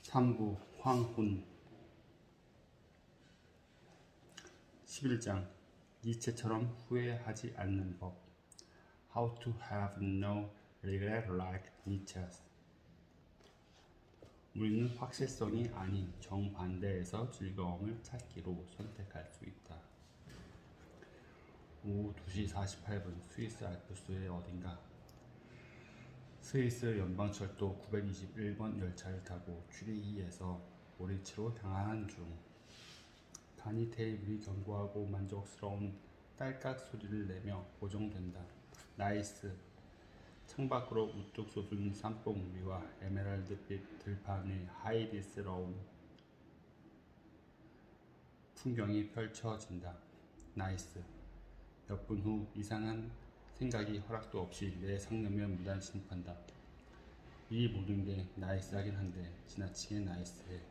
3부 황혼 11장 니체처럼 후회하지 않는 법 How to have no regret like Nietzsche. 우리는 확실성이 아닌 정반대에서 즐거움을 찾기로 선택할 수 있다. 오후 2시 48분 스위스 알프스의 어딘가. 스위스 연방철도 921번 열차를 타고 쥐리히에서 모리츠로 향하는 중 단위 테이블이 견고하고 만족스러운 딸깍 소리를 내며 고정된다. 나이스. 창밖으로 우뚝 솟은 산봉 위와 에메랄드빛 들판의 하이리스러운 풍경이 펼쳐진다. 나이스. 몇 분 후 이상한 생각이 허락도 없이 내 상념에 무단 침입한다. 이 모든 게 나이스하긴 한데 지나치게 나이스해.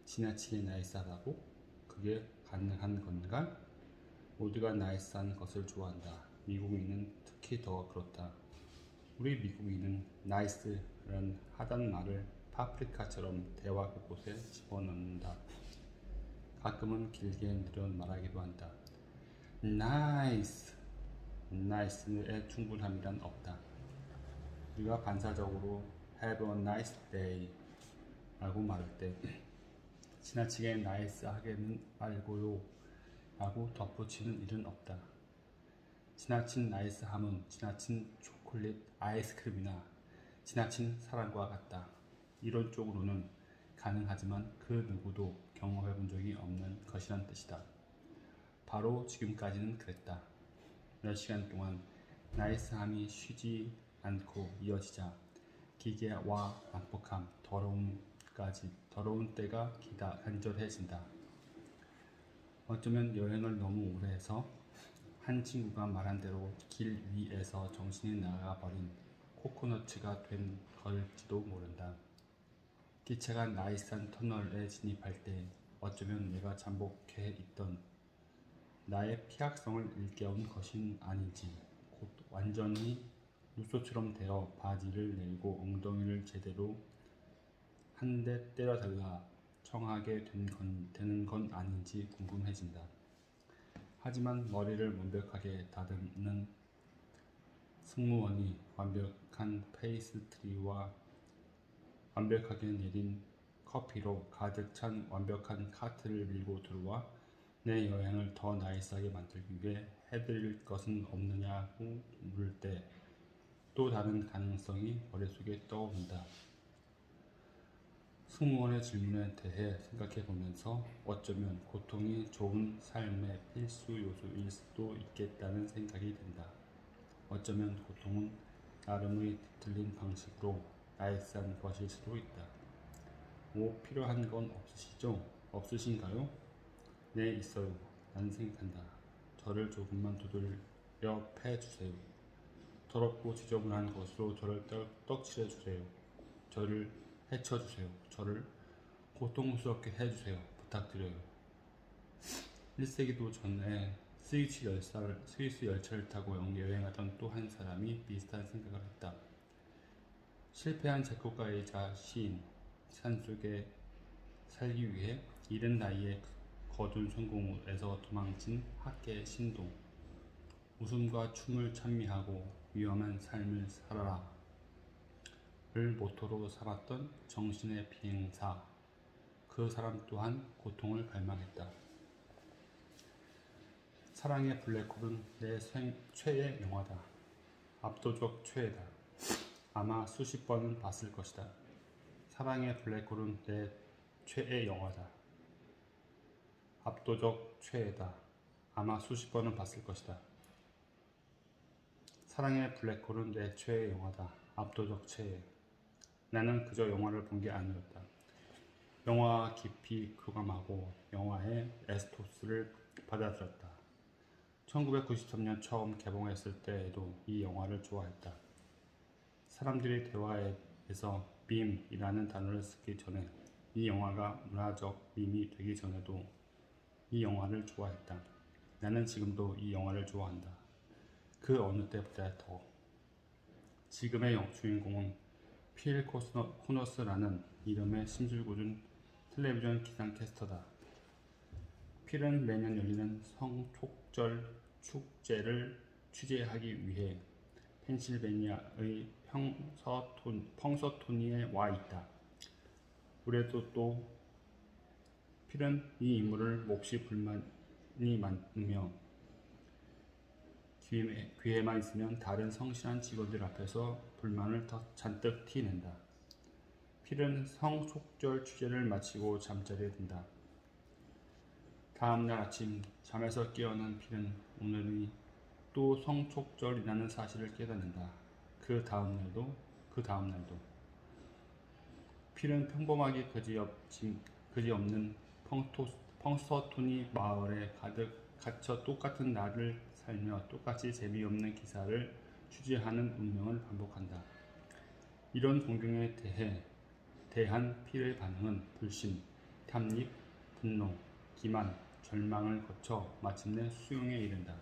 지나치게 나이스하다고? 그게 가능한 건가? 모두가 나이스한 것을 좋아한다. 미국인은 특히 더 그렇다. 우리 미국인은 나이스란 하단 말을 파프리카처럼 대화 곳곳에 집어넣는다. 가끔은 길게 늘여 말하기도 한다. 나이스! 나이스의 충분함이란 없다. 우리가 반사적으로 have a nice day 라고 말할 때 지나치게 나이스 하게는 말고요 라고 덧붙이는 일은 없다. 지나친 나이스함은 지나친 초콜릿 아이스크림이나 지나친 사랑과 같다. 이론적으로는 가능하지만 그 누구도 경험해 본 적이 없는 것이란 뜻이다. 바로 지금까지는 그랬다. 몇 시간 동안 나이스함이 쉬지 않고 이어지자 기계와 난폭함, 더러운 때가 간절해진다. 어쩌면 여행을 너무 오래 해서 한 친구가 말한 대로 길 위에서 정신이 나가버린 코코넛츠가 된 걸지도 모른다. 기차가 나이스한 터널에 진입할 때 어쩌면 내가 잠복해 있던 나의 피약성을 일깨운 것은 아닌지 곧 완전히 누소처럼 되어 바지를 내리고 엉덩이를 제대로 한 대 때려달라 청하게 되는 건 아닌지 궁금해진다. 하지만 머리를 완벽하게 다듬는 승무원이 완벽한 페이스트리와 완벽하게 내린 커피로 가득 찬 완벽한 카트를 밀고 들어와 내 여행을 더 나이스하게 만들기 위해 해드릴 것은 없느냐고 물을 때 또 다른 가능성이 머릿속에 떠오른다. 승무원의 질문에 대해 생각해 보면서 어쩌면 고통이 좋은 삶의 필수 요소일 수도 있겠다는 생각이 든다. 어쩌면 고통은 나름의 뒤틀린 방식으로 나이스한 것일 수도 있다. 뭐 필요한 건 없으시죠? 없으신가요? 네, 있어요. 난 생각한다. 저를 조금만 두들려 패주세요. 더럽고 지저분한 것으로 저를 떡칠해주세요. 저를 해쳐주세요. 저를 고통스럽게 해주세요. 부탁드려요. 1세기도 전에 스위스 열차를 타고 여행하던 또 한 사람이 비슷한 생각을 했다. 실패한 작곡가이자 시인, 산속에 살기 위해 이른 나이에 거둔 성공에서 도망친 학계의 신동, 웃음과 춤을 찬미하고 위험한 삶을 살아라 를 모토로 삼았던 정신의 비행사, 그 사람 또한 고통을 갈망했다. 사랑의 블랙홀은 내 최애 영화다. 압도적 최애다. 아마 수십 번은 봤을 것이다. 사랑의 블랙홀은 내 최애 영화다. 압도적 최애다. 아마 수십 번은 봤을 것이다. 사랑의 블랙홀은 내 최애 영화다. 압도적 최애. 나는 그저 영화를 본 게 아니었다. 영화와 깊이 교감하고 영화의 에스토스를 받아들였다. 1993년 처음 개봉했을 때에도 이 영화를 좋아했다. 사람들이 대화에서 밈이라는 단어를 쓰기 전에 이 영화가 문화적 밈이 되기 전에도 이 영화를 좋아했다. 나는 지금도 이 영화를 좋아한다. 그 어느 때보다 더. 지금의 주인공은 필 코너스라는 이름의 심술궂은 텔레비전 기상캐스터다. 필은 매년 열리는 성촉절 축제를 취재하기 위해 펜실베니아의 펑서토니에 와 있다. 올해도 또 필은 이 임무를 몹시 불만이 많으며 기회만 있으면 다른 성실한 직원들 앞에서 불만을 더 잔뜩 티낸다. 필은 성촉절 취재를 마치고 잠자리에 든다. 다음날 아침 잠에서 깨어난 필은 오늘이 또 성촉절이라는 사실을 깨닫는다. 그 다음날도 필은 평범하게 그지없는 펑서토니 마을에 가득 갇혀 똑같은 날을 살며 똑같이 재미없는 기사를 취재하는 운명을 반복한다. 이런 공경에 대한 필의 반응은 불신, 탐닉, 분노, 기만, 절망을 거쳐 마침내 수용에 이른다.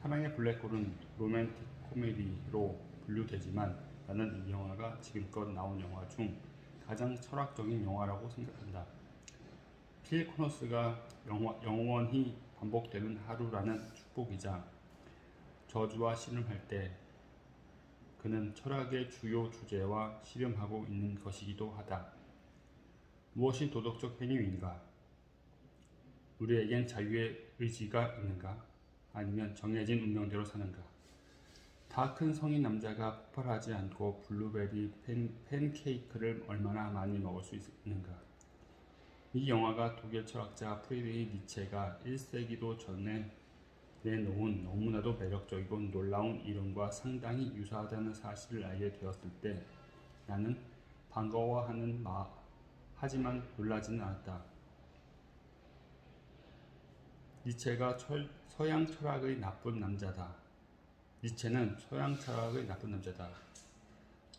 사랑의 블랙홀은 로맨틱 코미디로 분류되지만 나는 이 영화가 지금껏 나온 영화 중 가장 철학적인 영화라고 생각한다. 필 코너스가 영원히 반복되는 하루라는 축복이자 저주와 씨름할 때 그는 철학의 주요 주제와 씨름하고 있는 것이기도 하다. 무엇이 도덕적 행위인가? 우리에겐 자유의 의지가 있는가? 아니면 정해진 운명대로 사는가? 다 큰 성인 남자가 폭발하지 않고 블루베리 팬케이크를 얼마나 많이 먹을 수 있는가? 이 영화가 독일 철학자 프리드리히 니체가 1세기도 전에 내놓은 너무나도 매력적이고 놀라운 이론과 상당히 유사하다는 사실을 알게 되었을 때 나는 하지만 놀라지는 않았다. 니체가 서양 철학의 나쁜 남자다. 니체는 서양 철학의 나쁜 남자다.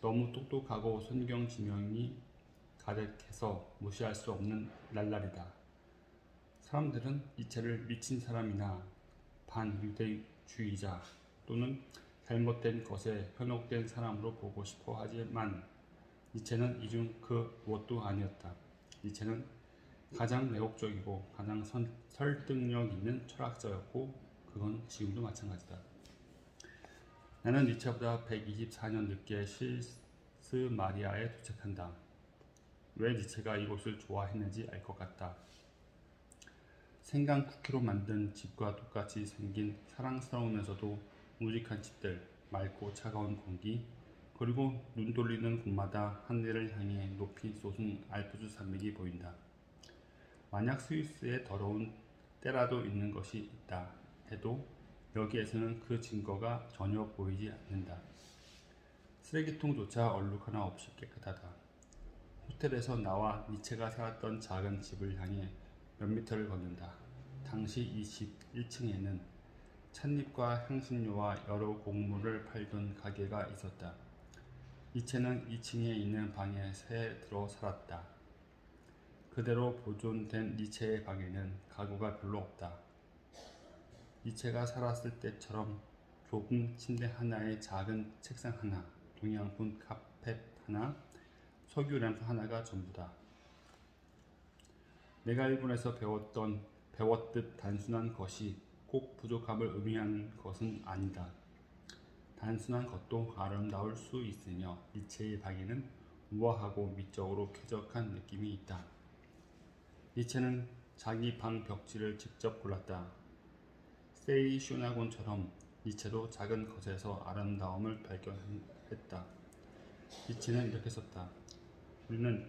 너무 똑똑하고 선경 지명이 가득해서 무시할 수 없는 랄랄이다. 사람들은 니체를 미친 사람이나 반유대주의자 또는 잘못된 것에 현혹된 사람으로 보고 싶어 하지만 니체는 이 중 그 무엇도 아니었다. 니체는 가장 매혹적이고 가장 설득력 있는 철학자였고 그건 지금도 마찬가지다. 나는 니체보다 124년 늦게 실스 마리아에 도착한다. 왜 니체가 이곳을 좋아했는지 알 것 같다. 생강 쿠키로 만든 집과 똑같이 생긴 사랑스러우면서도 우직한 집들, 맑고 차가운 공기, 그리고 눈 돌리는 곳마다 하늘을 향해 높이 솟은 알프스 산맥이 보인다. 만약 스위스에 더러운 때라도 있는 것이 있다 해도 여기에서는 그 증거가 전혀 보이지 않는다. 쓰레기통조차 얼룩 하나 없이 깨끗하다. 호텔에서 나와 니체가 살았던 작은 집을 향해 몇 미터를 걷는다. 당시 이 집 1층에는 찻잎과 향신료와 여러 곡물을 팔던 가게가 있었다. 니체는 2층에 있는 방에 새 들어 살았다. 그대로 보존된 니체의 방에는 가구가 별로 없다. 니체가 살았을 때처럼 좁은 침대 하나에 작은 책상 하나, 동양분 카펫 하나, 석유 램프 하나가 전부다. 내가 일본에서 배웠듯 단순한 것이 꼭 부족함을 의미하는 것은 아니다. 단순한 것도 아름다울 수 있으며 니체의 방에는 우아하고 미적으로 쾌적한 느낌이 있다. 니체는 자기 방 벽지를 직접 골랐다. 세이 슈나곤처럼 니체도 작은 것에서 아름다움을 발견했다. 니체는 이렇게 썼다. 우리는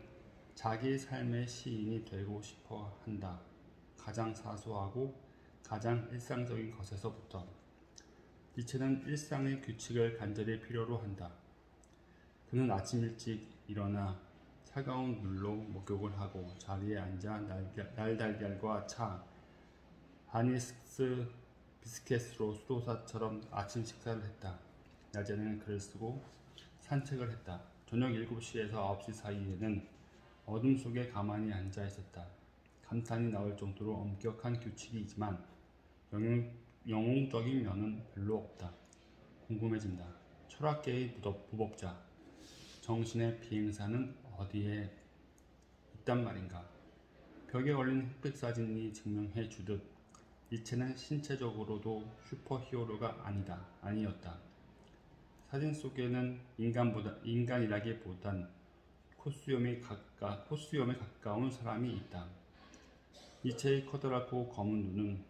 자기 삶의 시인이 되고 싶어 한다. 가장 사소하고 가장 일상적인 것에서부터. 니체는 일상의 규칙을 간절히 필요로 한다. 그는 아침 일찍 일어나 차가운 물로 목욕을 하고 자리에 앉아 날달걀과 차, 하니스 비스켓으로 수도사처럼 아침 식사를 했다. 낮에는 글을 쓰고 산책을 했다. 저녁 7시에서 9시 사이에는 어둠 속에 가만히 앉아 있었다. 감탄이 나올 정도로 엄격한 규칙이지만 영웅적인 면은 별로 없다. 궁금해진다. 철학계의 무법자. 정신의 비행사는 어디에 있단 말인가? 벽에 걸린 흑백 사진이 증명해 주듯 니체는 신체적으로도 슈퍼히어로가 아니었다. 사진 속에는 인간이라기보단 코스염에 가까운 사람이 있다. 니체의 커다랗고 검은 눈은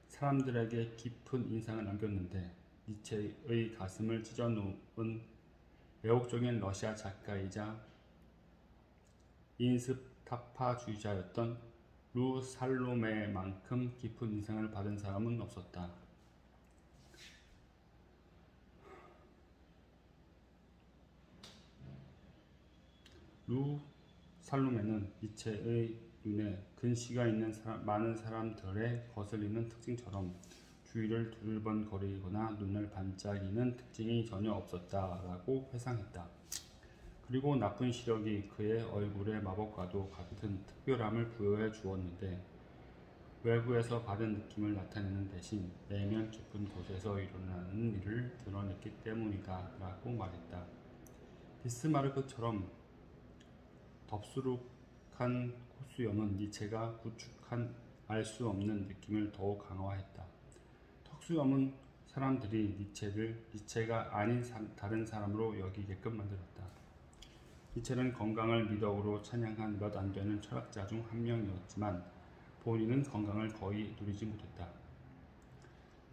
사람들에게 깊은 인상을 남겼는데 니체의 가슴을 찢어놓은 매혹적인 러시아 작가이자 인스타파주의자였던 루 살로메만큼 깊은 인상을 받은 사람은 없었다. 루 살로메는 니체의 눈에 근시가 있는 많은 사람들의 거슬리는 특징처럼 주위를 두리번거리거나 눈을 반짝이는 특징이 전혀 없었다라고 회상했다. 그리고 나쁜 시력이 그의 얼굴의 마법과도 같은 특별함을 부여해 주었는데 외부에서 받은 느낌을 나타내는 대신 내면 깊은 곳에서 일어나는 일을 드러냈기 때문이다 라고 말했다. 비스마르크처럼 덥수룩한 코수염은 니체가 구축한 알 수 없는 느낌을 더욱 강화했다. 턱수염은 사람들이 니체가 아닌 다른 사람으로 여기게끔 만들었다. 니체는 건강을 미덕으로 찬양한 몇 안 되는 철학자 중 한 명이었지만 본인은 건강을 거의 누리지 못했다.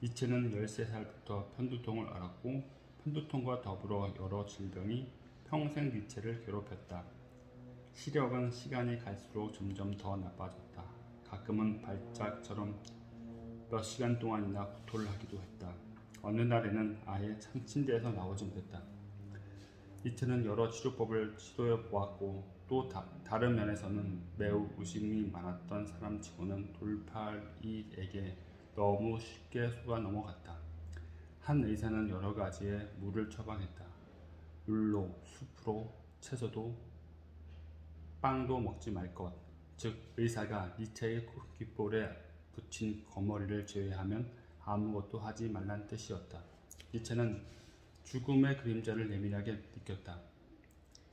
니체는 13살부터 편두통을 앓았고 편두통과 더불어 여러 질병이 평생 니체를 괴롭혔다. 시력은 시간이 갈수록 점점 더 나빠졌다. 가끔은 발작처럼 몇 시간 동안이나 구토를 하기도 했다. 어느 날에는 아예 침대에서 나오지 못했다. 니체는 여러 치료법을 시도해 보았고 또 다른 면에서는 매우 의심이 많았던 사람치고는 돌팔이에게 너무 쉽게 속아 넘어갔다. 한 의사는 여러 가지의 물을 처방했다. 물로, 숲으로, 채소도, 빵도 먹지 말 것. 즉 의사가 니체의 귓볼에 붙인 거머리를 제외하면 아무것도 하지 말란 뜻이었다. 니체는 죽음의 그림자를 예민하게 느꼈다.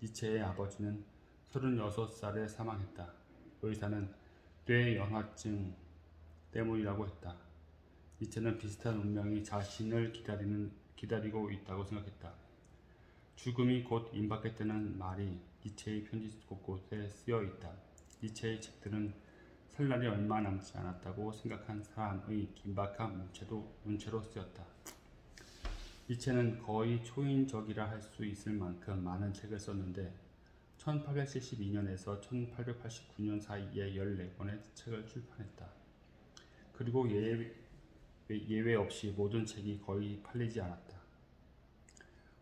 니체의 아버지는 36살에 사망했다. 의사는 뇌연화증 때문이라고 했다. 니체는 비슷한 운명이 자신을 기다리고 있다고 생각했다. 죽음이 곧 임박했다는 말이 니체의 편지 곳곳에 쓰여 있다. 니체의 책들은 살 날이 얼마 남지 않았다고 생각한 사람의 긴박한 문체로 쓰였다. 니체는 거의 초인적이라 할 수 있을 만큼 많은 책을 썼는데 1872년에서 1889년 사이에 14권의 책을 출판했다. 그리고 예외 없이 모든 책이 거의 팔리지 않았다.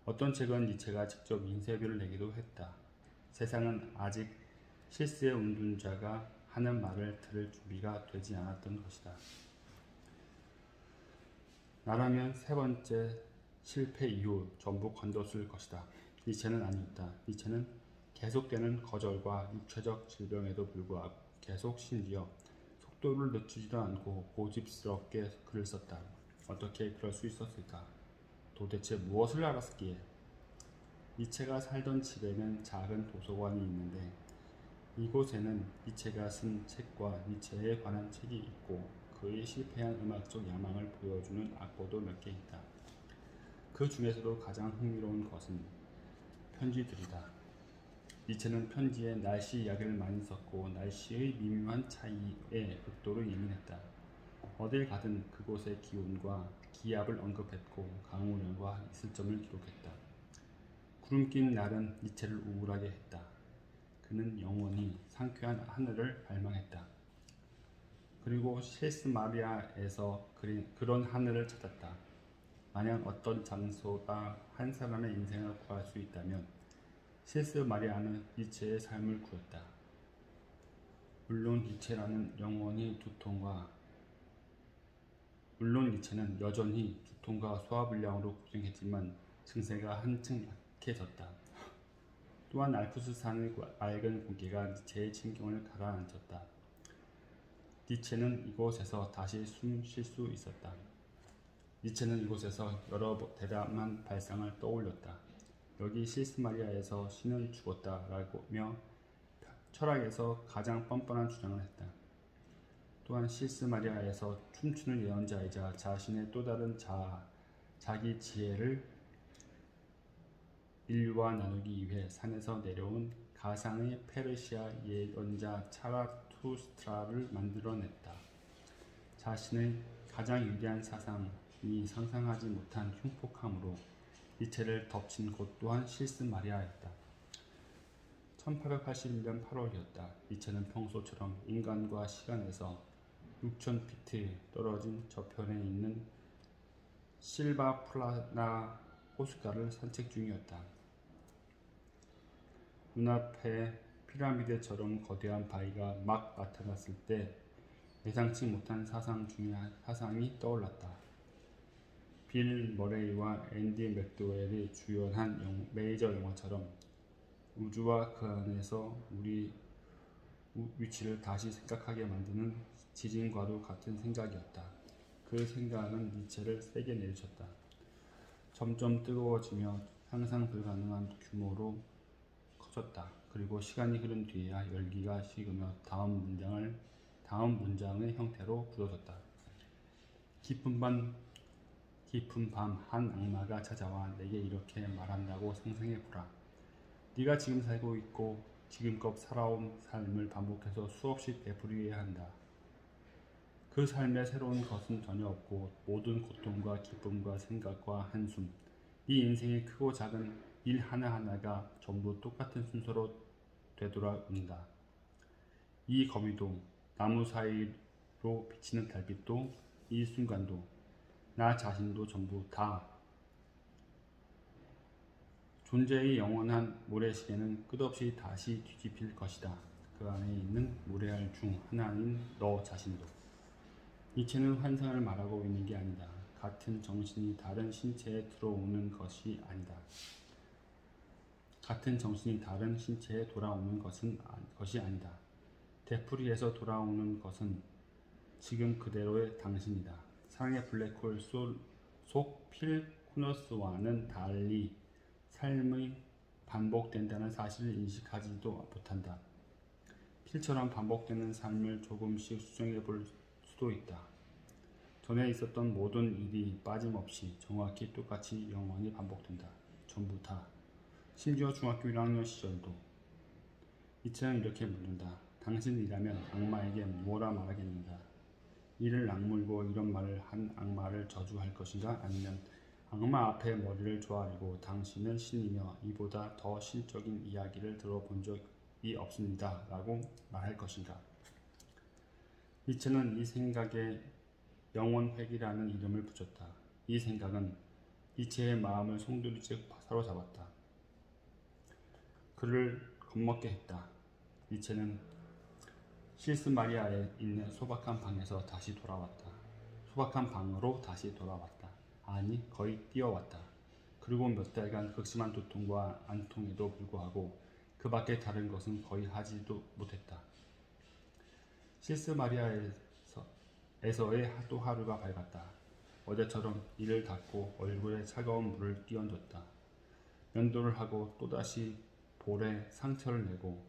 어떤 책은 니체가 직접 인쇄비를 내기도 했다. 세상은 아직 실세의 운둔자가 하는 말을 들을 준비가 되지 않았던 것이다. 나라면 세 번째 실패 이후 전부 건뒀을 것이다. 니체는 아니었다. 니체는 계속되는 거절과 육체적 질병에도 불구하고 계속 심지어 속도를 늦추지도 않고 고집스럽게 글을 썼다. 어떻게 그럴 수 있었을까? 도대체 무엇을 알았기에? 니체가 살던 집에는 작은 도서관이 있는데 이곳에는 니체가 쓴 책과 니체에 관한 책이 있고 그의 실패한 음악적 야망을 보여주는 악보도 몇 개 있다. 그 중에서도 가장 흥미로운 것은 편지들이다. 니체는 편지에 날씨 이야기를 많이 썼고 날씨의 미묘한 차이에 극도로 예민했다. 어딜 가든 그곳의 기온과 기압을 언급했고 강우량과 이슬점을 기록했다. 구름 낀 날은 니체를 우울하게 했다. 그는 영원히 상쾌한 하늘을 갈망했다. 그리고 실스 마리아에서 그런 하늘을 찾았다. 만약 어떤 장소가 한 사람의 인생을 구할 수 있다면 실스 마리아는 니체의 삶을 구했다. 물론 니체는 여전히 두통과 소화불량으로 고생했지만 증세가 한층 약해졌다. 또한 알프스산의 맑은 공기가 니체의 신경을 가라앉혔다. 니체는 이곳에서 다시 숨 쉴 수 있었다. 니체는 이곳에서 여러 대담한 발상을 떠올렸다. 여기 실스마리아에서 신은 죽었다라며 철학에서 가장 뻔뻔한 주장을 했다. 또한 실스마리아에서 춤추는 예언자이자 자신의 또 다른 자기 지혜를 인류와 나누기 위해 산에서 내려온 가상의 페르시아 예언자 차라투스트라를 만들어냈다. 자신의 가장 위대한 사상이 상상하지 못한 흉폭함으로 이체를 덮친 곳 또한 실스마리아였다. 1881년 8월이었다. 이체는 평소처럼 인간과 시간에서 6000피트 떨어진 저편에 있는 실바플라나 호숫가를 산책 중이었다. 눈앞에 피라미드처럼 거대한 바위가 막 나타났을 때 예상치 못한 사상이 떠올랐다. 빌 머레이와 앤디 맥도웰이 주연한 메이저 영화처럼 우주와 그 안에서 우리 위치를 다시 생각하게 만드는 지진과도 같은 생각이었다. 그 생각은 니체를 세게 내리쳤다. 점점 뜨거워지며 상상 불가능한 규모로 커졌다. 그리고 시간이 흐른 뒤에야 열기가 식으며 다음 문장의 형태로 굳어졌다. 깊은 밤 한 악마가 찾아와 내게 이렇게 말한다고 상상해보라. 네가 지금 살고 있고 지금껏 살아온 삶을 반복해서 수없이 되풀이해야 한다. 그 삶에 새로운 것은 전혀 없고 모든 고통과 기쁨과 생각과 한숨, 이 인생의 크고 작은 일 하나하나가 전부 똑같은 순서로 되돌아온다. 이 거미도, 나무 사이로 비치는 달빛도, 이 순간도, 나 자신도 전부 다 존재의 영원한 모래시계는 끝없이 다시 뒤집힐 것이다. 그 안에 있는 모래알 중 하나인 너 자신도. 이체는 환상을 말하고 있는 게 아니다. 같은 정신이 다른 신체에 들어오는 것이 아니다. 같은 정신이 다른 신체에 돌아오는 것이 아니다. 되풀이해서 돌아오는 것은 지금 그대로의 당신이다. 사랑의 블랙홀 속 필 코너스와는 달리 삶이 반복된다는 사실을 인식하지도 못한다. 필처럼 반복되는 삶을 조금씩 수정해 볼 수도 있다. 전에 있었던 모든 일이 빠짐없이 정확히 똑같이 영원히 반복된다. 전부 다. 심지어 중학교 1학년 시절도. 이체는 이렇게 묻는다. 당신이라면 악마에게 뭐라 말하겠는가? 이를 악물고 이런 말을 한 악마를 저주할 것인가? 아니면 악마 앞에 머리를 조아리고 당신은 신이며 이보다 더 신적인 이야기를 들어본 적이 없습니다. 라고 말할 것인가? 니체는 이 생각에 영혼회귀라는 이름을 붙였다. 이 생각은 니체의 마음을 송두리째 사로잡았다. 그를 겁먹게 했다. 니체는 실스마리아에 있는 소박한 방에서 다시 돌아왔다. 소박한 방으로 다시 돌아왔다. 아니, 거의 뛰어왔다. 그리고 몇 달간 극심한 두통과 안통에도 불구하고 그 밖에 다른 것은 거의 하지도 못했다. 실스마리아에서의 또 하루가 밝았다. 어제처럼 이를 닫고 얼굴에 차가운 물을 끼얹었다. 면도를 하고 또다시 볼에 상처를 내고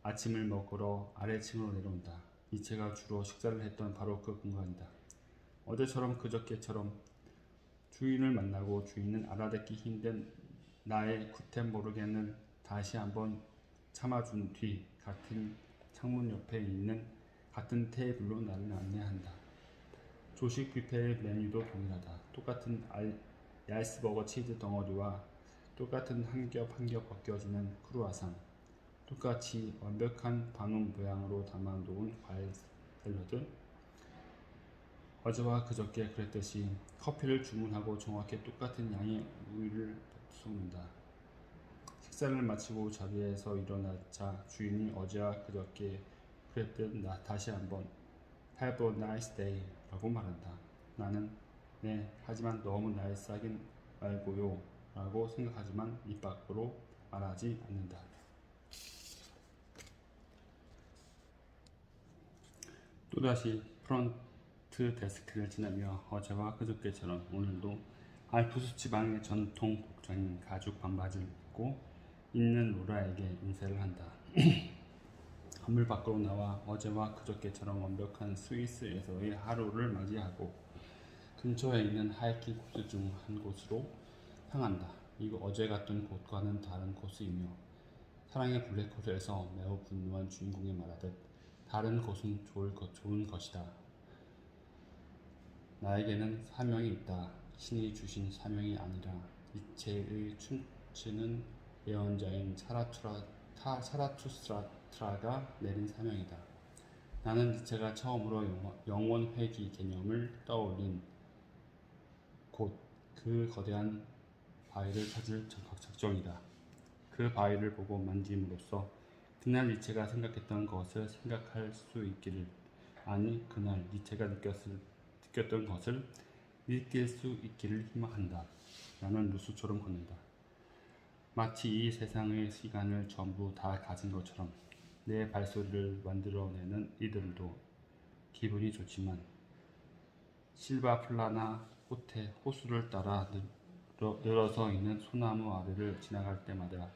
아침을 먹으러 아래층으로 내려온다. 니체가 주로 식사를 했던 바로 그 공간이다. 어제처럼 그저께처럼 주인을 만나고 주인은 알아듣기 힘든 나의 구텐모르겐을 다시 한번 참아준 뒤 같은 창문 옆에 있는 같은 테이블로 나를 안내한다. 조식 뷔페의 메뉴도 동일하다. 똑같은 야이스버거 치즈 덩어리와 똑같은 한 겹 한 겹 벗겨지는 크루아상, 똑같이 완벽한 반원 모양으로 담아놓은 과일 샐러드. 어제와 그저께 그랬듯이 커피를 주문하고 정확히 똑같은 양의 우유를 쏟는다. 식사를 마치고 자리에서 일어나자 주인이 어제와 그저께 그랬듯 다시 한번 Have a nice day 라고 말한다. 나는 네, 하지만 너무 나이스하긴 말고요 라고 생각하지만 입 밖으로 말하지 않는다. 또다시 프런트 데스크를 지나며 어제와 그저께처럼 오늘도 알프스 지방의 전통 복장인 가죽 반바지를 입고 있는 로라에게 인사를 한다. 건물 밖으로 나와 어제와 그저께처럼 완벽한 스위스에서의 하루를 맞이하고 근처에 있는 하이킹 코스 중 한 곳으로 향한다. 이거 어제 갔던 곳과는 다른 코스이며 사랑의 블랙홀에서 매우 분노한 주인공이 말하듯 다른 곳은 좋은 것이다. 나에게는 사명이 있다. 신이 주신 사명이 아니라 니체의 춤추는 예언자인 사라투스트라가 내린 사명이다. 나는 니체가 처음으로 영원 회귀 개념을 떠올린 곳, 그 거대한 바위를 찾을 작정이다. 그 바위를 보고 만짐으로써 그날 니체가 생각했던 것을 생각할 수 있기를, 아니 그날 니체가 느꼈던 것을 느낄 수 있기를 희망한다. 나는 루스처럼 걷는다. 마치 이 세상의 시간을 전부 다 가진 것처럼 내 발소리를 만들어내는 이들도 기분이 좋지만 실바플라나 호텔 호수를 따라 늘어서 있는 소나무 아래를 지나갈 때마다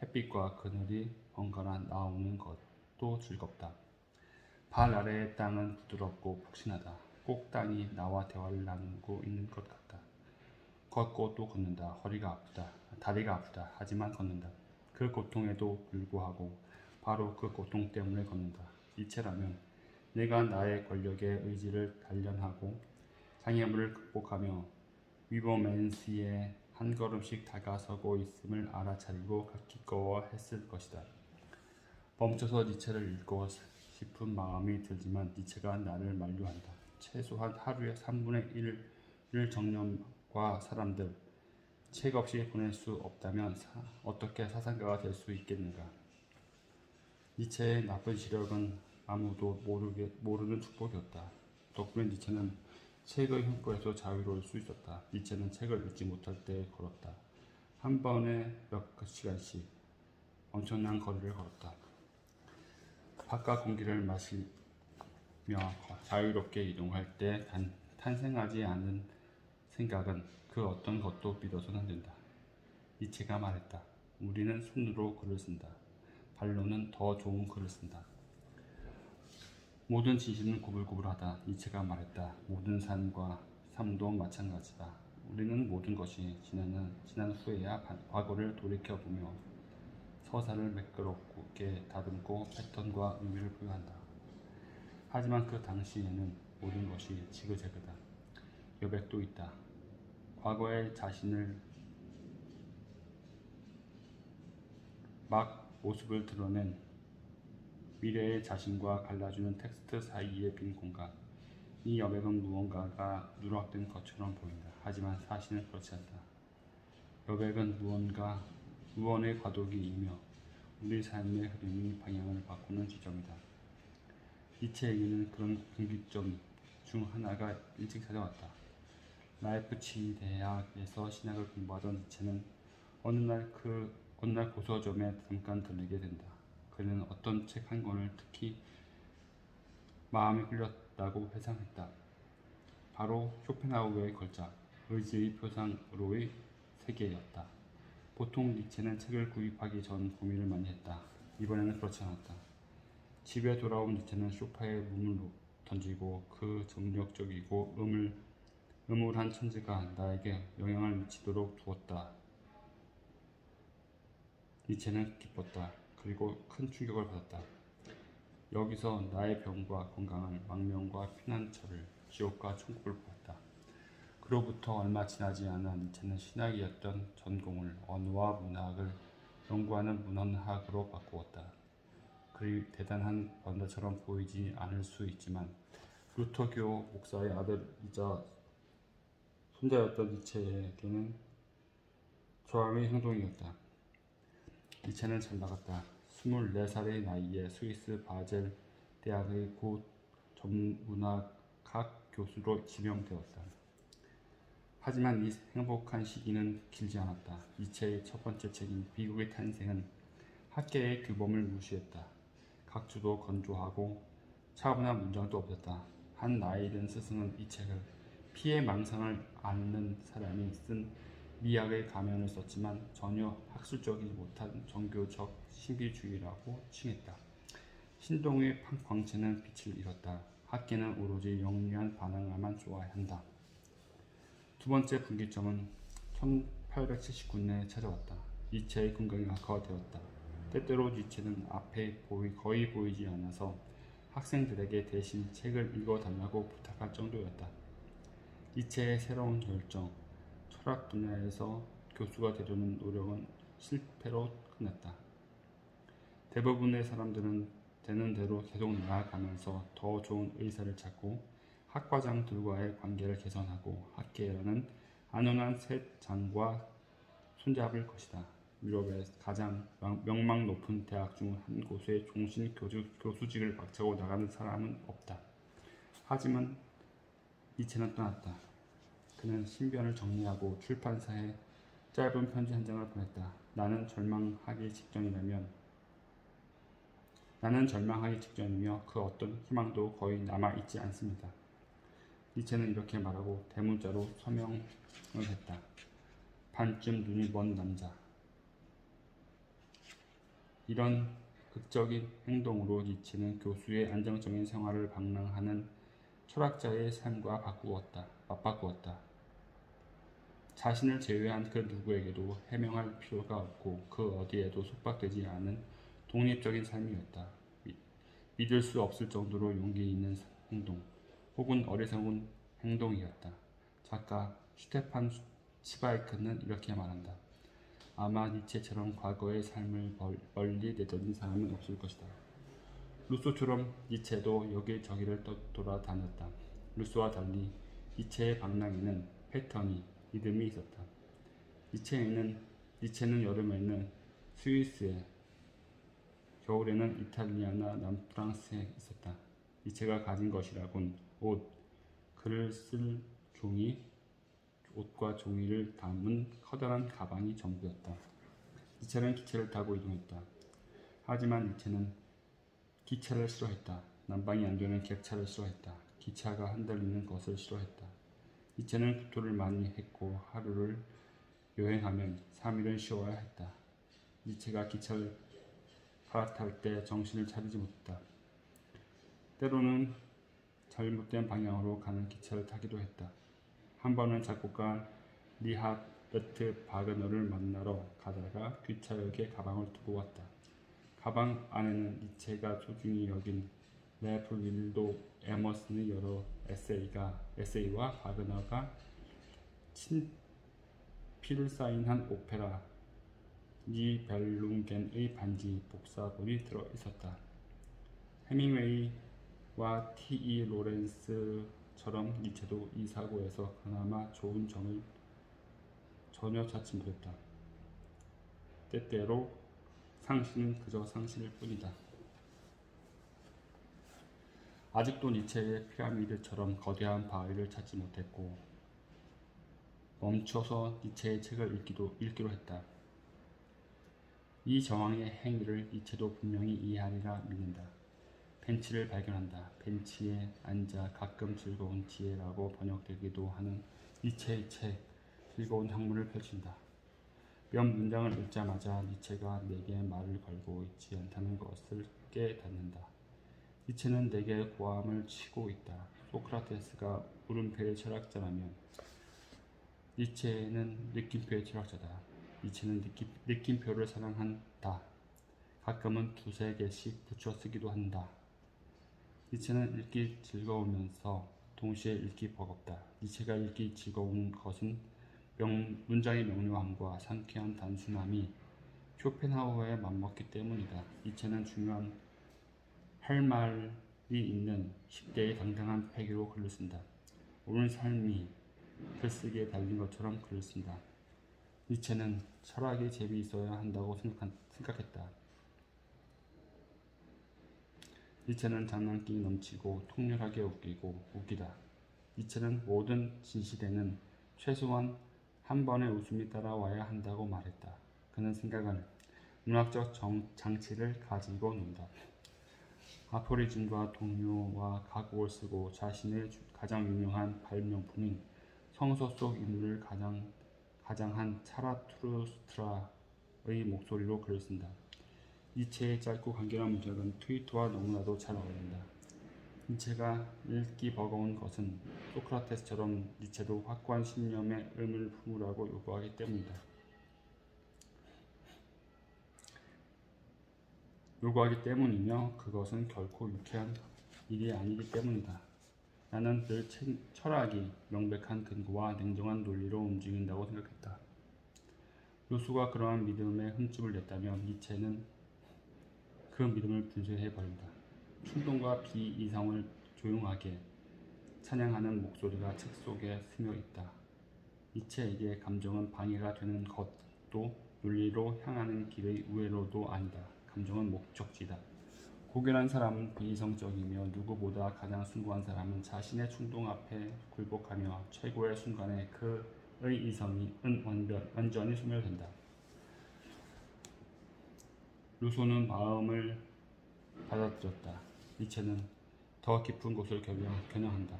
햇빛과 그늘이 번갈아 나오는 것도 즐겁다. 발 아래의 땅은 부드럽고 푹신하다. 꼭 땅이 나와 대화를 나누고 있는 것 같다. 걷고 또 걷는다. 허리가 아프다. 다리가 아프다. 하지만 걷는다. 그 고통에도 불구하고 바로 그 고통 때문에 걷는다. 이체라면 내가 나의 권력의 의지를 단련하고 장애물을 극복하며 위버맨시에 한 걸음씩 다가서고 있음을 알아차리고 기꺼워했을 것이다. 멈춰서 니체를 읽고 싶은 마음이 들지만 니체가 나를 만류한다. 최소한 하루에 3분의 1을 정념과 사람들, 책 없이 보낼 수 없다면 어떻게 사상가가 될 수 있겠는가? 니체의 나쁜 시력은 아무도 모르는 축복이었다. 덕분에 니체는 책의 흉보에서 자유로울 수 있었다. 니체는 책을 읽지 못할 때 걸었다. 한 번에 몇 시간씩 엄청난 거리를 걸었다. 바깥 공기를 마시며 자유롭게 이동할 때 탄생하지 않는 생각은 그 어떤 것도 믿어서는 안 된다. 니체가 말했다. 우리는 손으로 글을 쓴다. 발로는 더 좋은 글을 쓴다. 모든 진실은 구불구불하다. 니체가 말했다. 모든 삶도 마찬가지다. 우리는 모든 것이 지난 후에야 과거를 돌이켜보며 서사를 매끄럽게 다듬고 패턴과 의미를 부여한다. 하지만 그 당시에는 모든 것이 지그재그다. 여백도 있다. 과거의 자신을 막 모습을 드러낸 미래의 자신과 갈라주는 텍스트 사이의 빈 공간. 이 여백은 무언가가 누락된 것처럼 보인다. 하지만 사실은 그렇지 않다. 여백은 무언의 과도기이며 우리 삶의 흐름이 방향을 바꾸는 지점이다. 니체에게는 그런 분기점 중 하나가 일찍 찾아왔다. 라이프치히 대학에서 신학을 공부하던 니체는 어느 날 고서점에 잠깐 들르게 된다. 그는 어떤 책 한 권을 특히 마음에 끌렸다고 회상했다. 바로 쇼펜하우어의 걸작, 의지의 표상으로의 세계였다. 보통 니체는 책을 구입하기 전 고민을 많이 했다. 이번에는 그렇지 않았다. 집에 돌아온 니체는 소파에 몸을 던지고 그 정력적이고 음울한 천재가 나에게 영향을 미치도록 두었다. 니체는 기뻤다. 그리고 큰 충격을 받았다. 여기서 나의 병과 건강을, 망명과 피난처를, 지옥과 천국을 보았다. 그로부터 얼마 지나지 않아 니체는 신학이었던 전공을 언어와 문학을 연구하는 문헌학으로 바꾸었다. 그리 대단한 변화처럼 보이지 않을 수 있지만 루터교 목사의 아들이자 손자였던 니체에게는 저항의 행동이었다. 니체는 잘 나갔다. 24살의 나이에 스위스 바젤 대학의 고전문학학 교수로 지명되었다. 하지만 이 행복한 시기는 길지 않았다. 니체의 첫 번째 책인 비극의 탄생은 학계의 규범을 무시했다. 각주도 건조하고 차분한 문장도 없었다. 한 나이 든 스승은 이 책을 피해 망상을 앓는 사람이 쓴 미학의 가면을 썼지만 전혀 학술적이지 못한 종교적 신비주의라고 칭했다. 신동의 광채는 빛을 잃었다. 학계는 오로지 영리한 반항아만 좋아한다. 두 번째 분기점은 1879년에 찾아왔다. 니체의 건강이 악화되었다. 때때로 니체는 앞에 거의 보이지 않아서 학생들에게 대신 책을 읽어달라고 부탁할 정도였다. 니체의 새로운 열정, 철학 분야에서 교수가 되려는 노력은 실패로 끝났다. 대부분의 사람들은 되는 대로 계속 나아가면서 더 좋은 의사를 찾고 학과장들과의 관계를 개선하고 학계라는 안온한 새 장과 손잡을 것이다. 유럽의 가장 명망 높은 대학 중 한 곳에 종신 교수직을 박차고 나가는 사람은 없다. 하지만 니체는 떠났다. 그는 신변을 정리하고 출판사에 짧은 편지 한 장을 보냈다. 나는 절망하기 직전이며 그 어떤 희망도 거의 남아있지 않습니다. 니체는 이렇게 말하고 대문자로 서명을 했다. 반쯤 눈이 먼 남자. 이런 극적인 행동으로 니체는 교수의 안정적인 생활을 방랑하는 철학자의 삶과 맞바꾸었다. 자신을 제외한 그 누구에게도 해명할 필요가 없고 그 어디에도 속박되지 않은 독립적인 삶이었다. 믿을 수 없을 정도로 용기 있는 행동, 혹은 어리석은 행동이었다. 작가 슈테판 치바이크는 이렇게 말한다. 아마 니체처럼 과거의 삶을 멀리 내던진 사람은 없을 것이다. 루소처럼 니체도 여기저기를 돌아다녔다. 루소와 달리 니체의 방랑에는 패턴이, 리듬이 있었다. 니체는 여름에는 스위스에, 겨울에는 이탈리아나 남프랑스에 있었다. 니체가 가진 것이라곤 글을 쓸 종이, 옷과 종이를 담은 커다란 가방이 전부였다. 니체는 기차를 타고 이동했다. 하지만 니체는 기차를 싫어했다. 난방이 안 되는 객차를 싫어했다. 기차가 흔들리는 것을 싫어했다. 니체는 구토를 많이 했고 하루를 여행하면 3일은 쉬어야 했다. 니체가 기차를 갈아탈 때 정신을 차리지 못했다. 때로는 잘못된 방향으로 가는 기차를 타기도 했다. 한 번은 작곡가 리하르트 바그너를 만나러 가다가 기차역에 가방을 두고 왔다. 가방 안에는 니체가 소중히 여긴 래프 윌도 에머슨의 여러 에세이와 바그너가 친필 사인한 오페라 니벨룽겐의 반지 복사본이 들어 있었다. 헤밍웨이와 T.E. 로렌스처럼 니체도 이 사고에서 그나마 좋은 점을 전혀 찾지 못했다. 때때로 상실은 그저 상실일 뿐이다. 아직도 니체의 피라미드처럼 거대한 바위를 찾지 못했고 멈춰서 니체의 책을 읽기로 했다. 이 저항의 행위를 니체도 분명히 이해하리라 믿는다. 벤치를 발견한다. 벤치에 앉아 가끔 즐거운 지혜라고 번역되기도 하는 니체의 책, 즐거운 학문을 펼친다. 몇 문장을 읽자마자 니체가 내게 말을 걸고 있지 않다는 것을 깨닫는다. 니체는 내게 고함을 치고 있다. 소크라테스가 물음표의 철학자라면 니체는 느낌표의 철학자다. 니체는 느낌표를 사랑한다. 가끔은 두세 개씩 붙여 쓰기도 한다. 니체는 읽기 즐거우면서 동시에 읽기 버겁다. 니체가 읽기 즐거운 것은 문장의 명료함과 상쾌한 단순함이 쇼펜하우어에 맞먹기 때문이다. 니체는 중요한 할 말이 있는 10대의 당당한 패기로 글을 쓴다. 오늘 삶이 글쓰기에 달린 것처럼 글을 쓴다. 니체는 철학에 재미있어야 한다고 생각했다. 니체는 장난기 넘치고 통렬하게 웃기다. 니체는 모든 진실에는 최소한 한 번의 웃음이 따라와야 한다고 말했다. 그는 생각은 문학적 장치를 가지고 논다. 아포리즘과 동요와 가곡을 쓰고 자신의 가장 유명한 발명품인 성서 속 인물을 가장한 차라투르스트라의 목소리로 글을 쓴다. 니체의 짧고 간결한 문장은 트위터와 너무나도 잘 어울린다. 니체가 읽기 버거운 것은 소크라테스처럼 니체도 확고한 신념의 의무를 품으라고 요구하기 때문이다. 요구하기 때문이며 그것은 결코 유쾌한 일이 아니기 때문이다. 나는 늘 철학이 명백한 근거와 냉정한 논리로 움직인다고 생각했다. 루소가 그러한 믿음에 흠집을 냈다면 니체는 그 믿음을 분쇄해버린다. 충동과 비이성을 조용하게 찬양하는 목소리가 책 속에 스며 있다. 니체에게 감정은 방해가 되는 것도 논리로 향하는 길의 우회로도 아니다. 감정은 목적지다. 고결한 사람은 비이성적이며 누구보다 가장 숭고한 사람은 자신의 충동 앞에 굴복하며 최고의 순간에 그의 이성이 완전히 소멸된다. 루소는 마음을 받아들였다. 니체는 더 깊은 곳을 겨냥한다.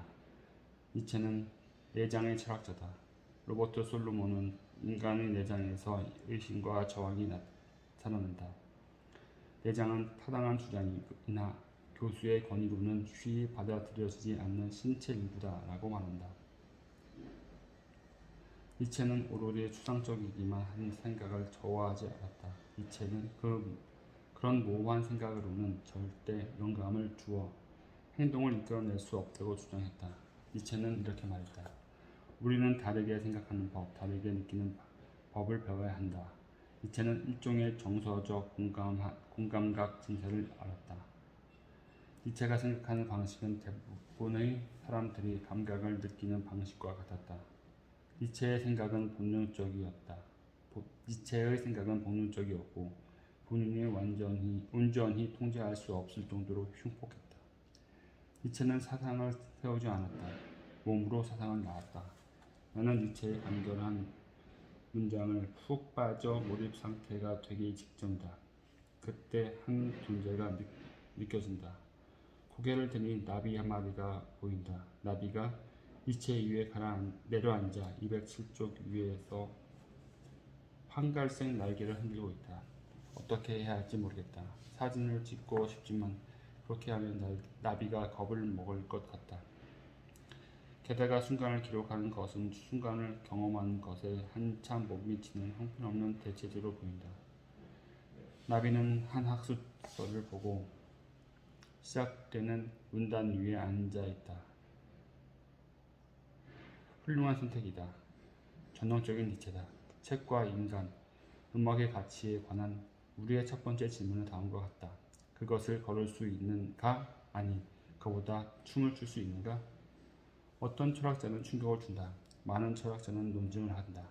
니체는 내장의 철학자다. 로버트 솔로몬은 인간의 내장에서 의심과 저항이 나타난다. 내장은 타당한 주장이나 교수의 권위로는 쉬이 받아들여지지 않는 신체 일부다라고 말한다. 니체는 오로지 추상적이기만 한 생각을 저어하지 않았다. 니체는 그런 모호한 생각으로는 절대 영감을 주어 행동을 이끌어낼 수 없다고 주장했다. 니체는 이렇게 말했다. 우리는 다르게 생각하는 법, 다르게 느끼는 법을 배워야 한다. 니체는 일종의 정서적 공감각 증세를 알았다. 니체가 생각하는 방식은 대부분의 사람들이 감각을 느끼는 방식과 같았다. 니체의 생각은 본능적이었고 본인이 온전히 통제할 수 없을 정도로 흉폭했다. 니체는 사상을 세우지 않았다. 몸으로 사상을 낳았다. 나는 니체의 간결한 문장을 푹 빠져 몰입 상태가 되기 직전이다. 그때 한 존재가 느껴진다. 고개를 드니 나비 한 마리가 보인다. 나비가 니체 위에 내려앉아 207쪽 위에서 황갈색 날개를 흔들고 있다. 어떻게 해야 할지 모르겠다. 사진을 찍고 싶지만 그렇게 하면 나비가 겁을 먹을 것 같다. 게다가 순간을 기록하는 것은 순간을 경험하는 것에 한참 못 미치는 형편없는 대체제로 보인다. 나비는 한 학술서를 보고 시작되는 문단 위에 앉아 있다. 훌륭한 선택이다. 전형적인 니체다. 책과 인간, 음악의 가치에 관한 우리의 첫 번째 질문은 다음과 같다. 그것을 걸을 수 있는가? 아니, 그보다 춤을 출 수 있는가? 어떤 철학자는 충격을 준다. 많은 철학자는 논증을 한다.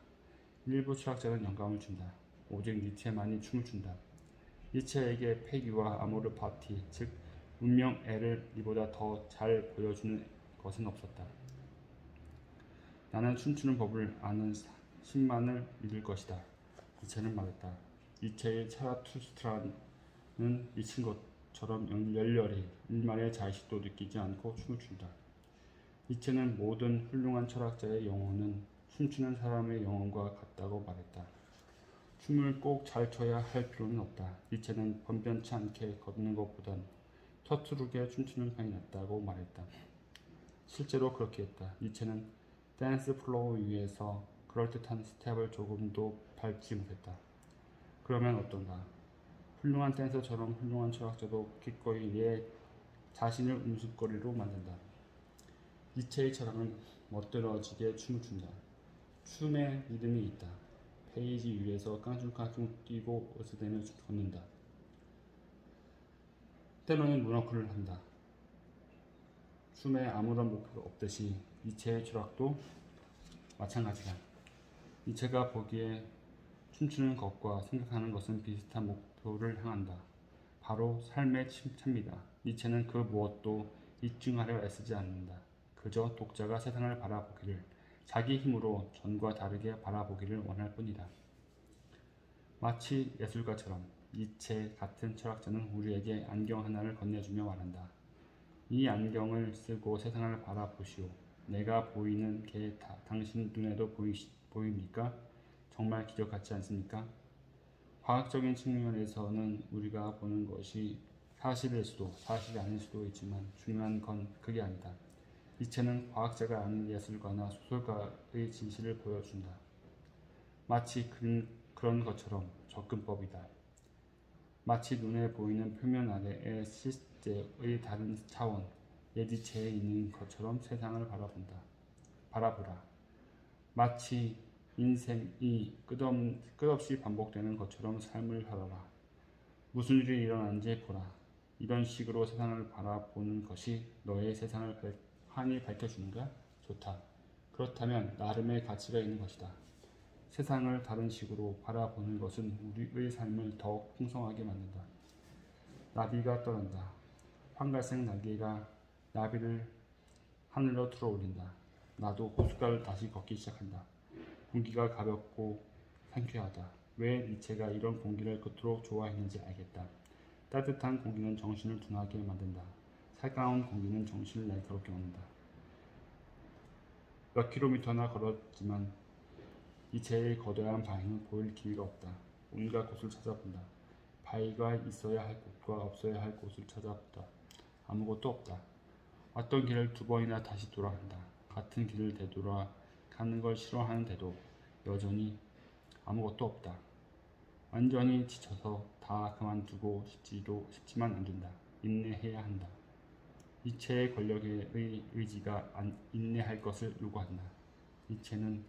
일부 철학자는 영감을 준다. 오직 니체만이 춤을 춘다. 니체에게 패기와 아모르 파티, 즉 운명애를 이보다 더 잘 보여주는 것은 없었다. 나는 춤추는 법을 아는 신만을 믿을 것이다. 니체는 말했다. 니체의 차라투스트라는 미친 것처럼 열렬히 일말의 자의식도 느끼지 않고 춤을 춘다. 니체는 모든 훌륭한 철학자의 영혼은 춤추는 사람의 영혼과 같다고 말했다. 춤을 꼭 잘 춰야 할 필요는 없다. 니체는 번변치 않게 걷는 것보단 서투르게 춤추는 편이 낫다고 말했다. 실제로 그렇게 했다. 니체는 댄스 플로어 위에서 그럴듯한 스텝을 조금도 밟지 못했다. 그러면 어떤가? 훌륭한 댄서처럼 훌륭한 철학자도 기꺼이 자신을 음습거리로 만든다. 니체의 철학은 멋들어지게 춤을 춘다. 춤에 리듬이 있다. 페이지 위에서 깡충깡충 뛰고 어스대며 걷는다. 때로는 문워크를 한다. 춤에 아무런 목표가 없듯이 니체의 철학도 마찬가지다. 니체가 보기에 춤추는 것과 생각하는 것은 비슷한 목표를 향한다. 바로 삶의 칭찬입니다. 니체는 그 무엇도 입증하려 애쓰지 않는다. 그저 독자가 세상을 바라보기를 자기 힘으로 전과 다르게 바라보기를 원할 뿐이다. 마치 예술가처럼 니체 같은 철학자는 우리에게 안경 하나를 건네주며 말한다. 이 안경을 쓰고 세상을 바라보시오. 내가 보이는 게 당신 눈에도 보입니까? 정말 기적 같지 않습니까? 과학적인 측면에서는 우리가 보는 것이 사실일 수도 사실이 아닐 수도 있지만 중요한 건 그게 아니다. 니체는 과학자가 아닌 예술가나 소설가의 진실을 보여준다. 마치 그런 것처럼 접근법이다. 마치 눈에 보이는 표면 아래의 실제의 다른 차원, 예지체에 있는 것처럼 세상을 바라보라. 마치 인생이 끝없이 반복되는 것처럼 삶을 살아라. 무슨 일이 일어나는지 보라. 이런 식으로 세상을 바라보는 것이 너의 세상을 환히 밝혀주는가? 좋다. 그렇다면 나름의 가치가 있는 것이다. 세상을 다른 식으로 바라보는 것은 우리의 삶을 더욱 풍성하게 만든다. 나비가 떠난다. 황갈색 날개가 나비를 하늘로 들어올린다. 나도 호숫가를 다시 걷기 시작한다. 공기가 가볍고 상쾌하다. 왜 니체가 이런 공기를 그토록 좋아했는지 알겠다. 따뜻한 공기는 정신을 둔하게 만든다. 살가운 공기는 정신을 날카롭게 만든다. 몇 킬로미터나 걸었지만 니체의 거대한 바위는 보일 기회가 없다. 온갖 곳을 찾아본다. 바위가 있어야 할 곳과 없어야 할 곳을 찾아본다. 아무것도 없다. 왔던 길을 2번이나 다시 돌아간다. 같은 길을 되돌아 가는 걸 싫어하는데도 여전히 아무것도 없다. 완전히 지쳐서 다 그만두고 싶지만 안 된다. 인내해야 한다. 니체의 권력의 의지가 인내할 것을 요구한다. 니체는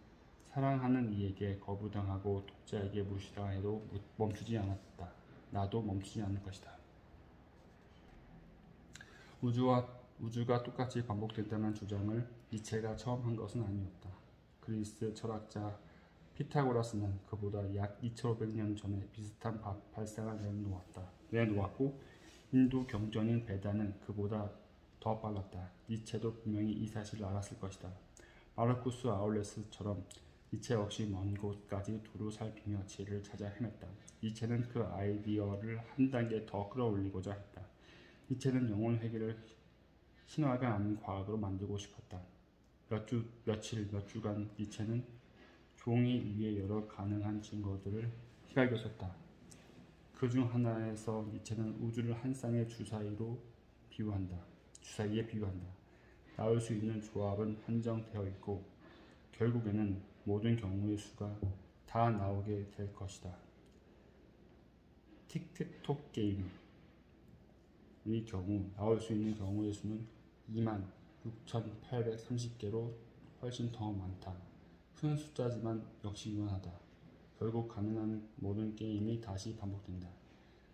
사랑하는 이에게 거부당하고 독자에게 무시당해도 멈추지 않았다. 나도 멈추지 않을 것이다. 우주가 똑같이 반복된다는 주장을 니체가 처음 한 것은 아니었다. 그리스 철학자 피타고라스는 그보다 약 2500년 전에 비슷한 발상을 내놓았고 인도 경전인 베다는 그보다 더 빨랐다. 니체도 분명히 이 사실을 알았을 것이다. 마르쿠스 아울레스처럼 니체 없이 먼 곳까지 두루 살피며 지혜를 찾아 헤맸다. 니체는 그 아이디어를 한 단계 더 끌어올리고자 했다. 니체는 영혼 회개를 신화가 아닌 과학으로 만들고 싶었다. 몇 주간 니체는 종이 위에 여러 가능한 증거들을 휘갈겼었다. 그 중 하나에서 니체는 우주를 한 쌍의 주사위에 비유한다. 나올 수 있는 조합은 한정되어 있고 결국에는 모든 경우의 수가 다 나오게 될 것이다. 틱택톡 게임의 경우 나올 수 있는 경우의 수는 26,830개로 훨씬 더 많다. 큰 숫자지만 역시 유한하다. 결국 가능한 모든 게임이 다시 반복된다.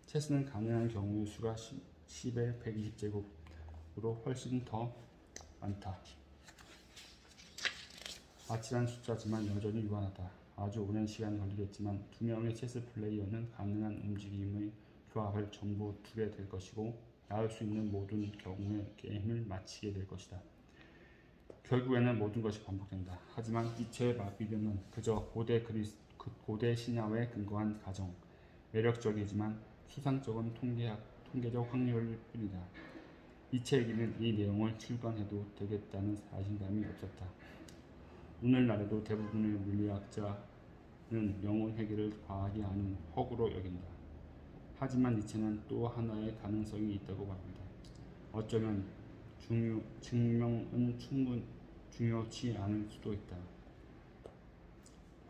체스는 가능한 경우의 수가 10의 120제곱으로 훨씬 더 많다. 아찔한 숫자지만 여전히 유한하다. 아주 오랜 시간이 걸리겠지만 2명의 체스 플레이어는 가능한 움직임의 조합을 전부 두게 될 것이고 나올 수 있는 모든 경우의 게임을 마치게 될 것이다. 결국에는 모든 것이 반복된다. 하지만 니체의 마비론은 그저 고대 신화에 근거한 가정, 매력적이지만 수상적인 통계적 확률일 뿐이다. 니체에게는 이 내용을 출간해도 되겠다는 자신감이 없었다. 오늘날에도 대부분의 물리학자는 영혼 회귀를 과학이 아닌 허구로 여긴다. 하지만 니체는 또 하나의 가능성이 있다고 말한다. 어쩌면 증명은 중요치 않을 수도 있다.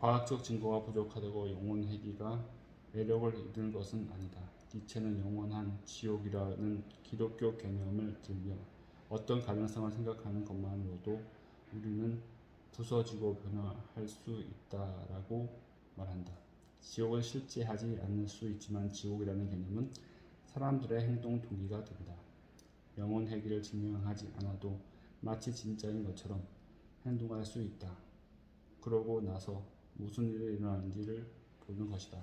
과학적 증거가 부족하다고 영혼 회귀가 매력을 잃는 것은 아니다. 니체는 영원한 지옥이라는 기독교 개념을 들며 어떤 가능성을 생각하는 것만으로도 우리는 부서지고 변화할 수 있다라고 말한다. 지옥은 실제하지 않을 수 있지만 지옥이라는 개념은 사람들의 행동 동기가 된다. 영혼 회귀를 증명하지 않아도 마치 진짜인 것처럼 행동할 수 있다. 그러고 나서 무슨 일이 일어나는지를 보는 것이다.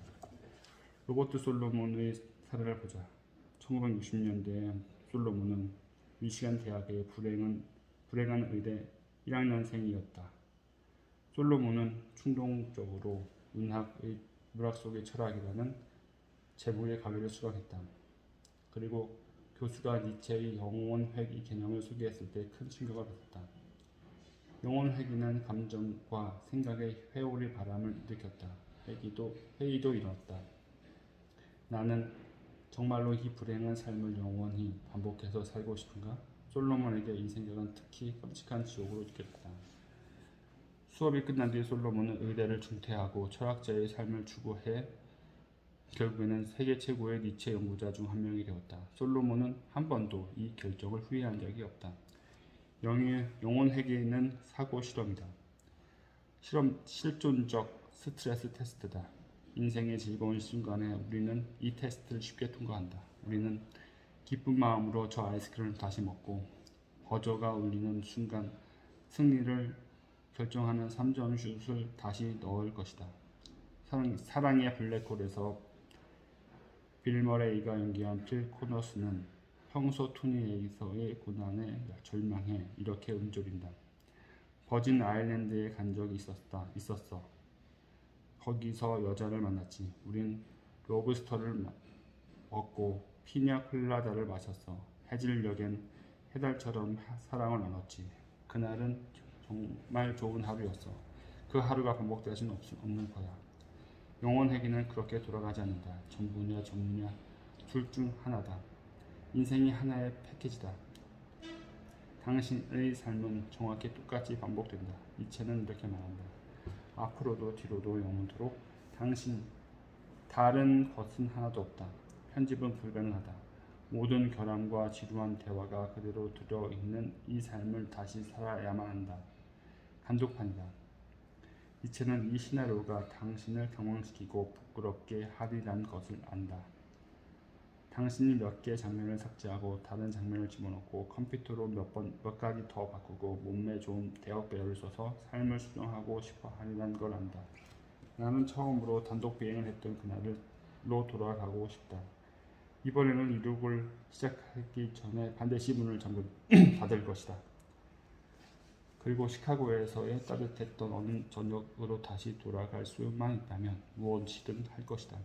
로버트 솔로몬의 사례를 보자. 1960년대에 솔로몬은 미시간 대학의 불행한 의대 1학년생이었다. 솔로몬은 충동적으로 문학 속의 철학이라는 제보에 가기를 수락했다. 그리고 교수가 니체의 영혼회귀 개념을 소개했을 때 큰 충격을 받았다. 영혼회귀는 감정과 생각의 회오리 바람을 일으켰다. 회의도 일어났다. 나는 정말로 이 불행한 삶을 영원히 반복해서 살고 싶은가? 솔로몬에게 이 생각은 특히 끔찍한 지옥으로 느껴졌다. 수업이 끝난 뒤 솔로몬은 의대를 중퇴하고 철학자의 삶을 추구해 결국에는 세계 최고의 니체 연구자 중 한 명이 되었다. 솔로몬은 한 번도 이 결정을 후회한 적이 없다. 영혼회귀는 사고 실험이다. 실존적 스트레스 테스트다. 인생의 즐거운 순간에 우리는 이 테스트를 쉽게 통과한다. 우리는 기쁜 마음으로 저 아이스크림을 다시 먹고 버저가 울리는 순간 승리를 결정하는 3점 슛을 다시 넣을 것이다. 사랑의 블랙홀에서 빌 머레이가 연기한 필 코너스는 평소 투니에서의 고난에 절망해 이렇게 움졸인다. 버진 아일랜드에 간 적이 있었어. 거기서 여자를 만났지. 우린 로브스터를 먹고 피냐 콜라다를 마셨어. 해질녘엔 해달처럼 사랑을 나눴지. 그날은 정말 좋은 하루였어. 그 하루가 반복될 수는 없는 거야. 영혼회귀는 그렇게 돌아가지 않는다. 전부냐 전무냐 둘 중 하나다. 인생이 하나의 패키지다. 당신의 삶은 정확히 똑같이 반복된다. 니체는 이렇게 말한다. 앞으로도 뒤로도 영원토록 다른 것은 하나도 없다. 편집은 불가능하다. 모든 결함과 지루한 대화가 그대로 들어있는 이 삶을 다시 살아야만 한다. 간독판이다. 니체는 이 시나리오가 당신을 경황시키고 부끄럽게 하리란 것을 안다. 당신이 몇 개의 장면을 삭제하고 다른 장면을 집어넣고 컴퓨터로 몇 가지 더 바꾸고 몸매 좋은 대역 배열을 써서 삶을 수정하고 싶어 하리란 걸 안다. 나는 처음으로 단독 비행을 했던 그날로 돌아가고 싶다. 이번에는 이륙을 시작하기 전에 반드시 문을 닫을 것이다. 그리고 시카고에서의 따뜻했던 어느 저녁으로 다시 돌아갈 수만 있다면 무엇이든 할 것이다.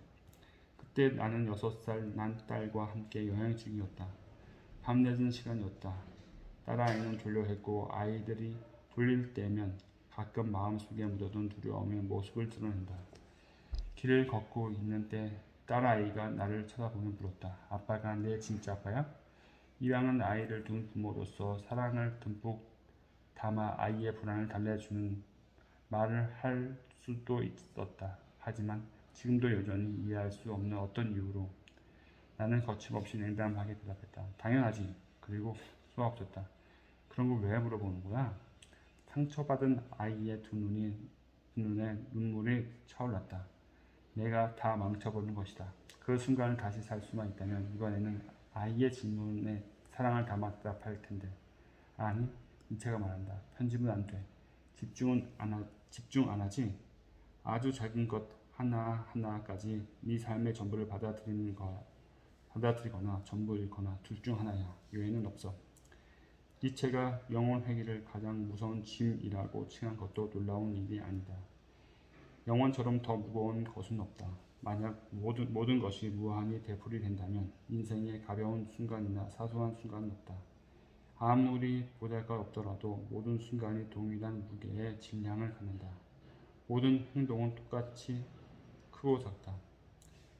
그때 나는 6살 난 딸과 함께 여행 중이었다. 밤늦은 시간이었다. 딸아이는 졸려했고 아이들이 졸릴 때면 가끔 마음속에 묻어둔 두려움의 모습을 드러낸다. 길을 걷고 있는 때 딸아이가 나를 쳐다보며 물었다. 아빠가 내 진짜 아빠야? 이왕은 아이를 둔 부모로서 사랑을 듬뿍 담아 아이의 불안을 달래주는 말을 할 수도 있었다. 하지만 지금도 여전히 이해할 수 없는 어떤 이유로 나는 거침없이 냉담하게 대답했다. 당연하지. 그리고 수가 없었다. 그런 걸 왜 물어보는 거야? 상처받은 아이의 두 눈에 눈물이 차올랐다. 내가 다 망쳐버린 것이다. 그 순간을 다시 살 수만 있다면 이번에는 아이의 질문에 사랑을 담아 대답할 텐데. 아니, 이체가 말한다. 편집은 안 돼. 집중 안 하지? 아주 작은 것 하나하나까지 네 삶의 전부를 받아들이거나 전부 잃거나 둘 중 하나야. 외에는 없어. 니체가 영혼회귀를 가장 무서운 짐이라고 칭한 것도 놀라운 일이 아니다. 영혼처럼 더 무거운 것은 없다. 만약 모든 것이 무한히 되풀이 된다면 인생의 가벼운 순간이나 사소한 순간은 없다. 아무리 보잘것없더라도 모든 순간이 동일한 무게의 질량을 갖는다. 모든 행동은 똑같이 크고 작다.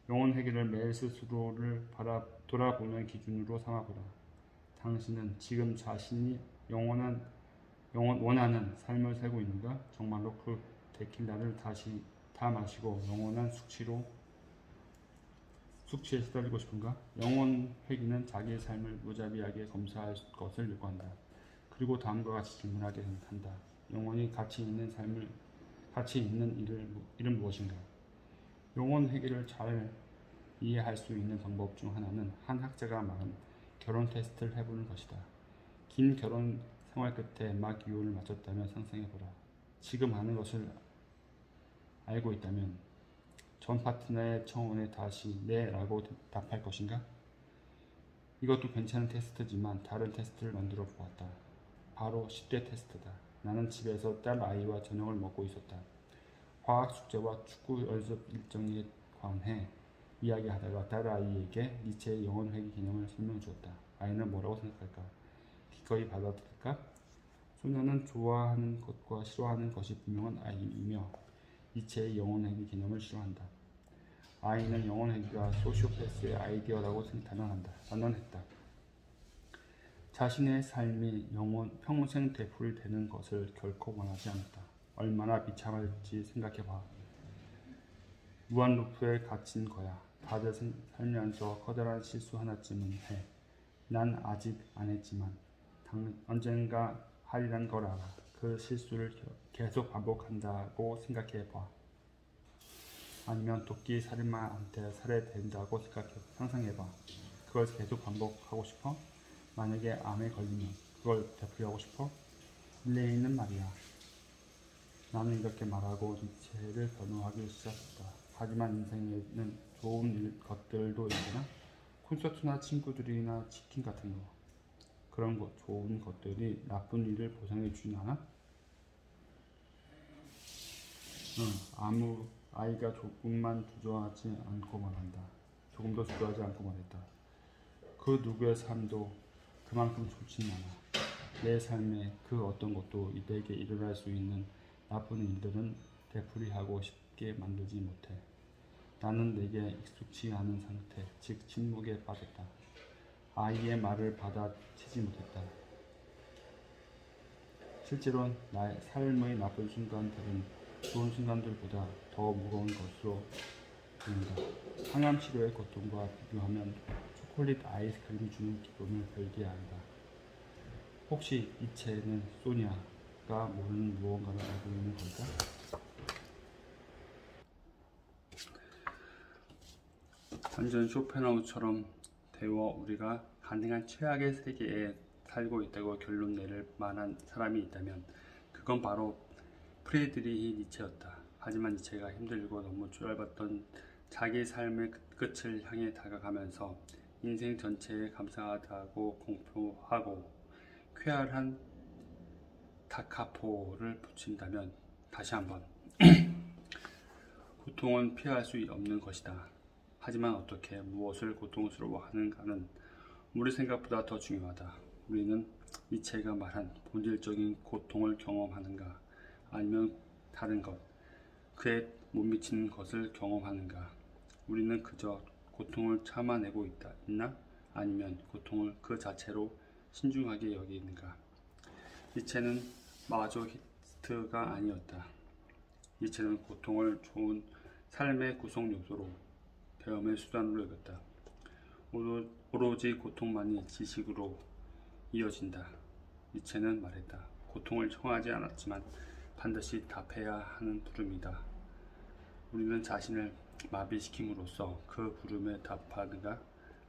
영혼회귀를 매일 스스로를 돌아보는 기준으로 삼아보라. 당신은 지금 자신이 원하는 삶을 살고 있는가? 정말로 그 데킬라를 다시 다 마시고 영원한 숙취에 시달리고 싶은가? 영혼회귀는 자기의 삶을 무자비하게 검사할 것을 요구한다. 그리고 다음과 같이 질문하게 한다. 영원히 가치 있는 일은 무엇인가? 영혼회귀를 잘 이해할 수 있는 방법 중 하나는 한 학자가 말한 결혼 테스트를 해보는 것이다. 긴 결혼 생활 끝에 막 유언을 마쳤다면 상상해보라. 지금 아는 것을 알고 있다면 전 파트너의 청혼에 다시 네 라고 답할 것인가? 이것도 괜찮은 테스트지만 다른 테스트를 만들어 보았다. 바로 10대 테스트다. 나는 집에서 딸 아이와 저녁을 먹고 있었다. 과학 숙제와 축구 연습 일정에 관해 이야기하다가 다른 아이에게 니체의 영혼 회귀 개념을 설명해 주었다. 아이는 뭐라고 생각할까? 기꺼이 받아들일까? 소녀는 좋아하는 것과 싫어하는 것이 분명한 아이이며 니체의 영혼 회귀 개념을 싫어한다. 아이는 영혼 회귀가 소시오패스의 아이디어라고 단언했다. 자신의 삶이 평생 되풀이되는 것을 결코 원하지 않았다. 얼마나 비참할지 생각해봐. 무한 루프에 갇힌 거야. 다들 살면서 커다란 실수 하나쯤은 해. 난 아직 안 했지만 언젠가 하리란 걸 알아. 그 실수를 계속 반복한다고 생각해봐. 아니면 도끼 살인마한테 살해된다고 상상해봐. 그걸 계속 반복하고 싶어? 만약에 암에 걸리면 그걸 되풀이하고 싶어? 릴레이는 말이야. 나는 이렇게 말하고 니체를 변호하기 시작했다. 하지만 인생에는 좋은 것들도 있잖아. 콘서트나 친구들이나 치킨 같은 거. 그런 좋은 것들이 나쁜 일을 보상해 주진 않아? 아이가 조금도 주저하지 않고 말했다. 그 누구의 삶도 그만큼 좋지는 않아. 내 삶에 그 어떤 것도 내게 일어날 수 있는 나쁜 일들은 되풀이하고 싶게 만들지 못해. 나는 내게 익숙치 않은 상태, 즉 침묵에 빠졌다. 아이의 말을 받아치지 못했다. 실제로 나의 삶의 나쁜 순간들은 좋은 순간들보다 더 무거운 것으로 보인다. 항암 치료의 고통과 비교하면 초콜릿 아이스크림이 주는 기쁨을 별게 아니다. 혹시 이체는 소니아가 모르는 무언가를 알고 있는 걸까? 완전 쇼펜하우처럼 되어 우리가 가능한 최악의 세계에 살고 있다고 결론 내릴 만한 사람이 있다면 그건 바로 프리드리히 니체였다. 하지만 니체가 힘들고 너무 짧았던 자기 삶의 끝을 향해 다가가면서 인생 전체에 감사하다고 공표하고 쾌활한 다카포를 붙인다면 다시 한번 고통은 피할 수 없는 것이다. 하지만 어떻게 무엇을 고통스러워하는가는 우리 생각보다 더 중요하다. 우리는 니체가 말한 본질적인 고통을 경험하는가 아니면 다른 것, 그에 못 미치는 것을 경험하는가. 우리는 그저 고통을 참아내고 있나 아니면 고통을 그 자체로 신중하게 여기는가. 니체는 마조히스트가 아니었다. 니체는 고통을 좋은 삶의 구성 요소로 배움의 수단으로 여겼다. 오로지 고통만이 지식으로 이어진다. 니체는 말했다. 고통을 청하지 않았지만 반드시 답해야 하는 부름이다. 우리는 자신을 마비시킴으로써 그 부름에 답하는가?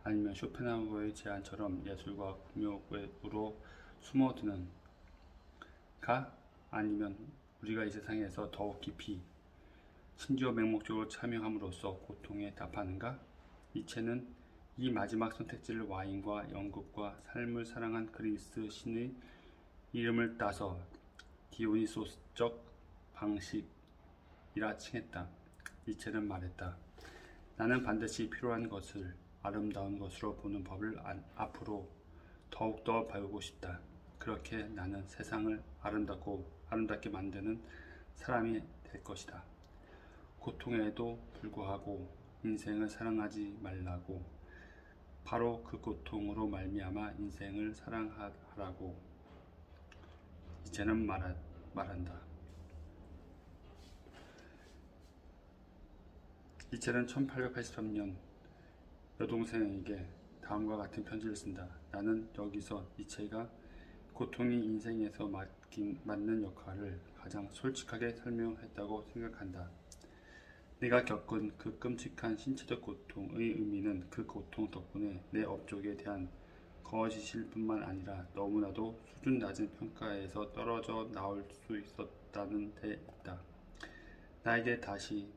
아니면 쇼펜하우어의 제안처럼 예술과 금욕으로 숨어드는가? 아니면 우리가 이 세상에서 더욱 깊이 심지어 맹목적으로 참여함으로써 고통에 답하는가? 니체는 이 마지막 선택지를 와인과 연극과 삶을 사랑한 그리스 신의 이름을 따서 디오니소스적 방식이라 칭했다. 니체는 말했다. 나는 반드시 필요한 것을 아름다운 것으로 보는 법을 앞으로 더욱더 배우고 싶다. 그렇게 나는 세상을 아름답게 만드는 사람이 될 것이다. 고통에도 불구하고 인생을 사랑하지 말라고, 바로 그 고통으로 말미암아 인생을 사랑하라고 이제는 말한다. 니체는 1883년 여동생에게 다음과 같은 편지를 쓴다. 나는 여기서 니체가 고통이 인생에서 맡는 역할을 가장 솔직하게 설명했다고 생각한다. 내가 겪은 그 끔찍한 신체적 고통의 의미는 그 고통 덕분에 내 업적에 대한 거짓일 뿐만 아니라 너무나도 수준 낮은 평가에서 떨어져 나올 수 있었다는 데 있다. 나에게 다시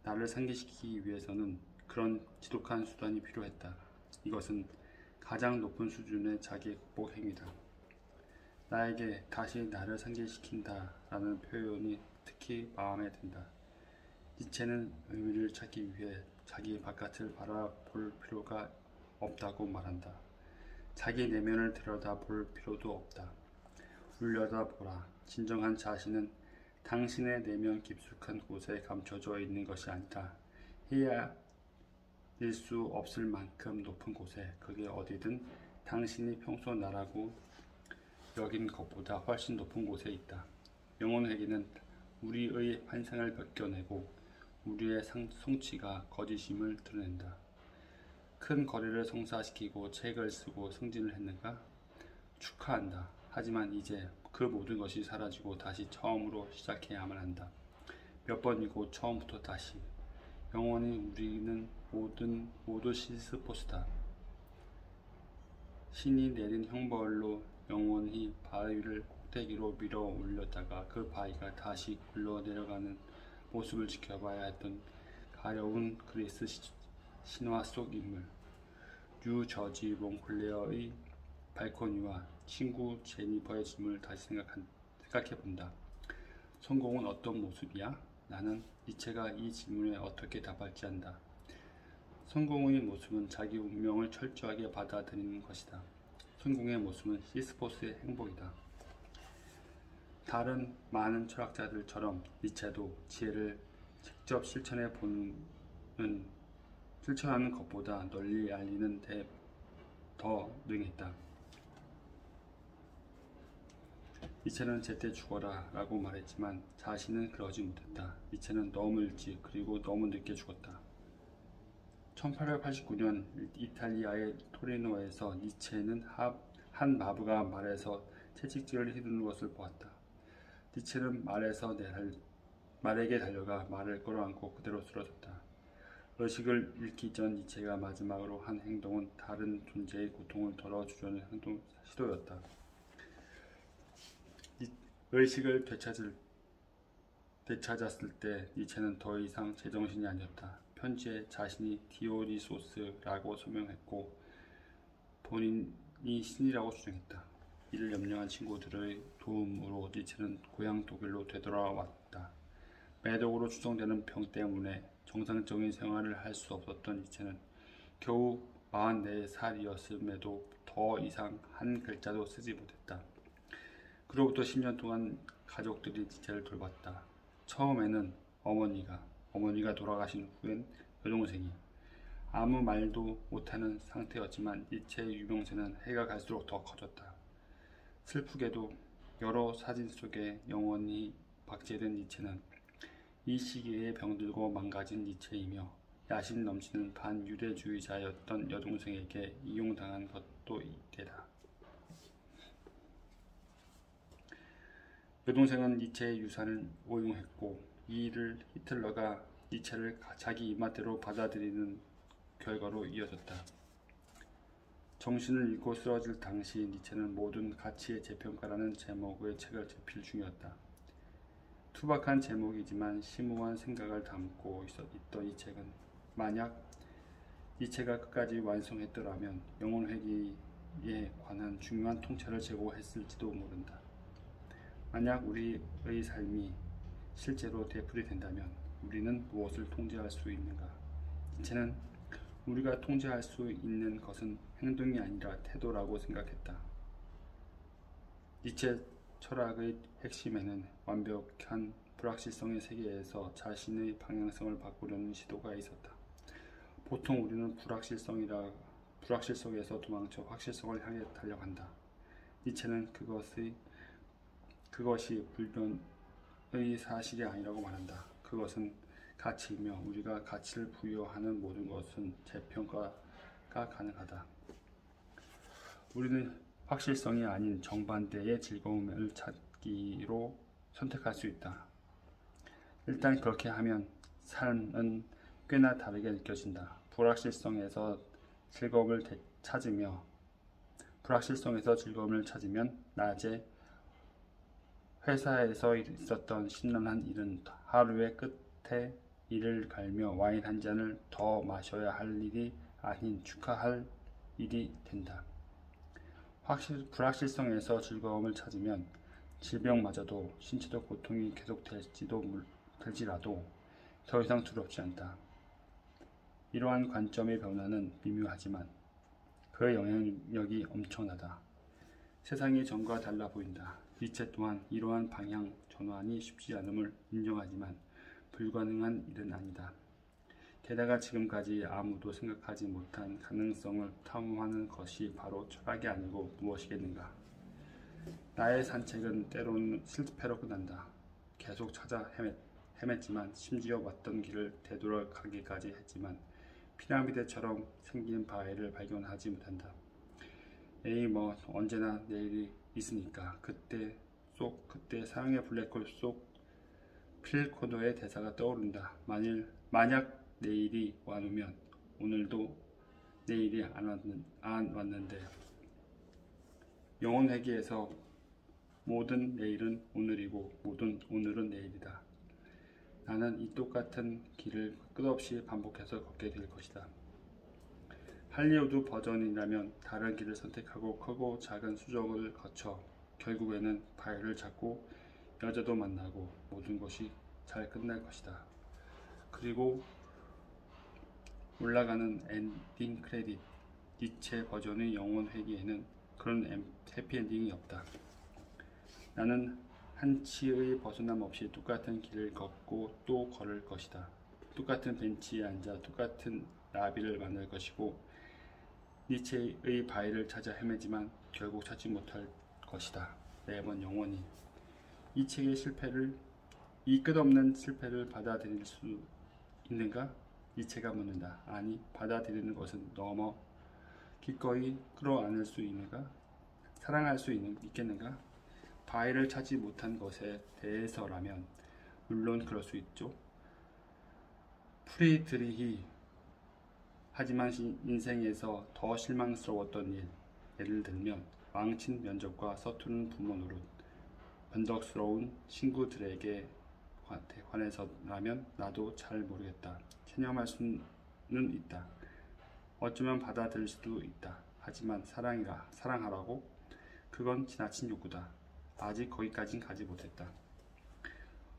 나를 상기시키기 위해서는 그런 지독한 수단이 필요했다. 이것은 가장 높은 수준의 자기 극복 행위다. 나에게 다시 나를 상기시킨다 라는 표현이 특히 마음에 든다. 니체는 의미를 찾기 위해 자기 바깥을 바라볼 필요가 없다고 말한다. 자기 내면을 들여다볼 필요도 없다. 울려다보라. 진정한 자신은 당신의 내면 깊숙한 곳에 감춰져 있는 것이 아니라 헤아릴 수 없을 만큼 높은 곳에, 그게 어디든 당신이 평소 나라고 여긴 것보다 훨씬 높은 곳에 있다. 영혼 회개는 우리의 환상을 벗겨내고 우리의 성취가 거짓임을 드러낸다. 큰 거리를 성사시키고 책을 쓰고 승진을 했는가? 축하한다. 하지만 이제 그 모든 것이 사라지고 다시 처음으로 시작해야만 한다. 몇 번이고 처음부터 다시. 영원히 우리는 모두 시스포스다. 신이 내린 형벌로 영원히 바위를 꼭대기로 밀어 올렸다가 그 바위가 다시 굴러 내려가는 모습을 지켜봐야 했던 가려운 그리스 신화 속 인물. 뉴 저지 롱클레어의 발코니와 친구 제니퍼의 질문을 다시 생각해본다. 성공은 어떤 모습이야? 나는 니체가 이 질문에 어떻게 답할지 안다. 성공의 모습은 자기 운명을 철저하게 받아들이는 것이다. 성공의 모습은 시스포스의 행복이다. 다른 많은 철학자들처럼 니체도 지혜를 직접 실천하는 것보다 널리 알리는 데 더 능했다. 니체는 제때 죽어라 라고 말했지만 자신은 그러지 못했다. 니체는 너무 일찍 그리고 너무 늦게 죽었다. 1889년 이탈리아의 토리노에서 니체는 한 마부가 말에서 채찍질을 휘두르는 것을 보았다. 니체는 말에게 달려가 말을 끌어안고 그대로 쓰러졌다. 의식을 잃기 전 니체가 마지막으로 한 행동은 다른 존재의 고통을 덜어주려는 시도였다. 의식을 되찾았을 때 니체는 더 이상 제정신이 아니었다. 편지에 자신이 디오니소스라고 서명했고 본인이 신이라고 주장했다. 이를 염려한 친구들의 도움으로 니체는 고향 독일로 되돌아왔다. 매독으로 추정되는 병 때문에 정상적인 생활을 할 수 없었던 니체는 겨우 44살이었음에도 더 이상 한 글자도 쓰지 못했다. 그로부터 10년 동안 가족들이 니체를 돌봤다. 처음에는 어머니가 돌아가신 후엔 여동생이 아무 말도 못하는 상태였지만 니체의 유명세는 해가 갈수록 더 커졌다. 슬프게도 여러 사진 속에 영원히 박제된 니체는 이 시기에 병들고 망가진 니체이며 야심 넘치는 반유대주의자였던 여동생에게 이용당한 것도 이때다. 여동생은 니체의 유산을 오용했고 이 일을 히틀러가 니체를 자기 입맛대로 받아들이는 결과로 이어졌다. 정신을 잃고 쓰러질 당시 니체는 모든 가치의 재평가라는 제목의 책을 집필 중이었다. 투박한 제목이지만 심오한 생각을 담고 있던 이 책은 만약 니체가 끝까지 완성했더라면 영혼회귀에 관한 중요한 통찰을 제공했을지도 모른다. 만약 우리의 삶이 실제로 되풀이 된다면 우리는 무엇을 통제할 수 있는가? 니체는 우리가 통제할 수 있는 것은 행동이 아니라 태도라고 생각했다. 니체 철학의 핵심에는 완벽한 불확실성의 세계에서 자신의 방향성을 바꾸려는 시도가 있었다. 보통 우리는 불확실성에서 도망쳐 확실성을 향해 달려간다. 니체는 그것이 불변의 사실이 아니라고 말한다. 그것은 가치이며 우리가 가치를 부여하는 모든 것은 재평가가 가능하다. 우리는 확실성이 아닌 정반대의 즐거움을 찾기로 선택할 수 있다. 일단 그렇게 하면 삶은 꽤나 다르게 느껴진다. 불확실성에서 즐거움을 찾으면 낮에 회사에서 있었던 심란한 일은 하루의 끝에 이를 갈며 와인 한 잔을 더 마셔야 할 일이 아닌 축하할 일이 된다. 불확실성에서 즐거움을 찾으면 질병마저도 신체적 고통이 계속될지라도 더 이상 두렵지 않다. 이러한 관점의 변화는 미묘하지만 그의 영향력이 엄청나다. 세상이 전과 달라 보인다. 니체 또한 이러한 방향 전환이 쉽지 않음을 인정하지만 불가능한 일은 아니다. 게다가 지금까지 아무도 생각하지 못한 가능성을 탐험하는 것이 바로 철학이 아니고 무엇이겠는가. 나의 산책은 때로는 실패로 끝난다. 계속 찾아 헤맸지만 심지어 왔던 길을 되돌아가기까지 했지만 피라미드처럼 생긴 바위를 발견하지 못한다. 에이 뭐 언제나 내일이 있으니까. 그때 사랑의 블랙홀 속 필 코너의 대사가 떠오른다. 만약 내일이 와누면 오늘도 내일이 안 왔는데. 영혼 회귀에서 모든 내일은 오늘이고 모든 오늘은 내일이다. 나는 이 똑같은 길을 끝없이 반복해서 걷게 될 것이다. 할리우드 버전이라면 다른 길을 선택하고 크고 작은 수정을 거쳐 결국에는 바위를 찾고 여자도 만나고 모든 것이 잘 끝날 것이다. 그리고 올라가는 엔딩 크레딧. 니체 버전의 영혼 회귀에는 그런 해피엔딩이 없다. 나는 한치의 벗어남 없이 똑같은 길을 걷고 또 걸을 것이다. 똑같은 벤치에 앉아 똑같은 나비를 만날 것이고 니체의 바위를 찾아 헤매지만 결국 찾지 못할 것이다. 매번 영원히. 이 끝없는 실패를 받아들일 수 있는가? 니체가 묻는다. 아니, 받아들이는 것은 너무 기꺼이 끌어안을 수 있는가? 사랑할 수 있겠는가? 바위를 찾지 못한 것에 대해서라면 물론 그럴 수 있죠. 프리드리히. 하지만 인생에서 더 실망스러웠던 일, 예를 들면 망친 면접과 서투른 부모 노릇, 변덕스러운 친구들에게 관해서라면 나도 잘 모르겠다. 체념할 수는 있다. 어쩌면 받아들일 수도 있다. 하지만 사랑하라고? 그건 지나친 욕구다. 아직 거기까진 가지 못했다.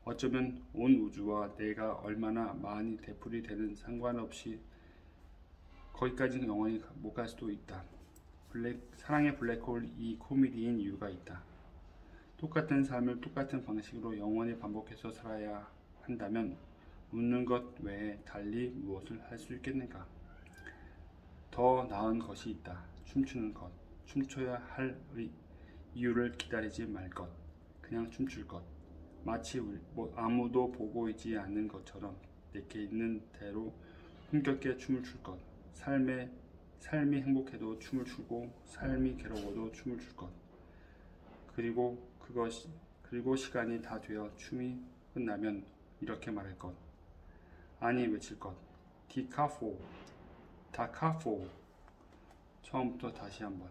어쩌면 온 우주와 내가 얼마나 많이 되풀이 되는 상관없이 거기까지는 영원히 못 갈 수도 있다. 사랑의 블랙홀이 코미디인 이유가 있다. 똑같은 삶을 똑같은 방식으로 영원히 반복해서 살아야 한다면 웃는 것 외에 달리 무엇을 할 수 있겠는가? 더 나은 것이 있다. 춤추는 것. 춤춰야 할 이유를 기다리지 말 것. 그냥 춤출 것. 마치 아무도 보고 있지 않는 것처럼 내게 있는 대로 힘겹게 춤을 출 것. 삶이 행복해도 춤을 추고 삶이 괴로워도 춤을 출 것. 그리고 시간이 다 되어 춤이 끝나면 이렇게 말할 것. 아니 외칠 것. 다카포. 처음부터 다시 한번.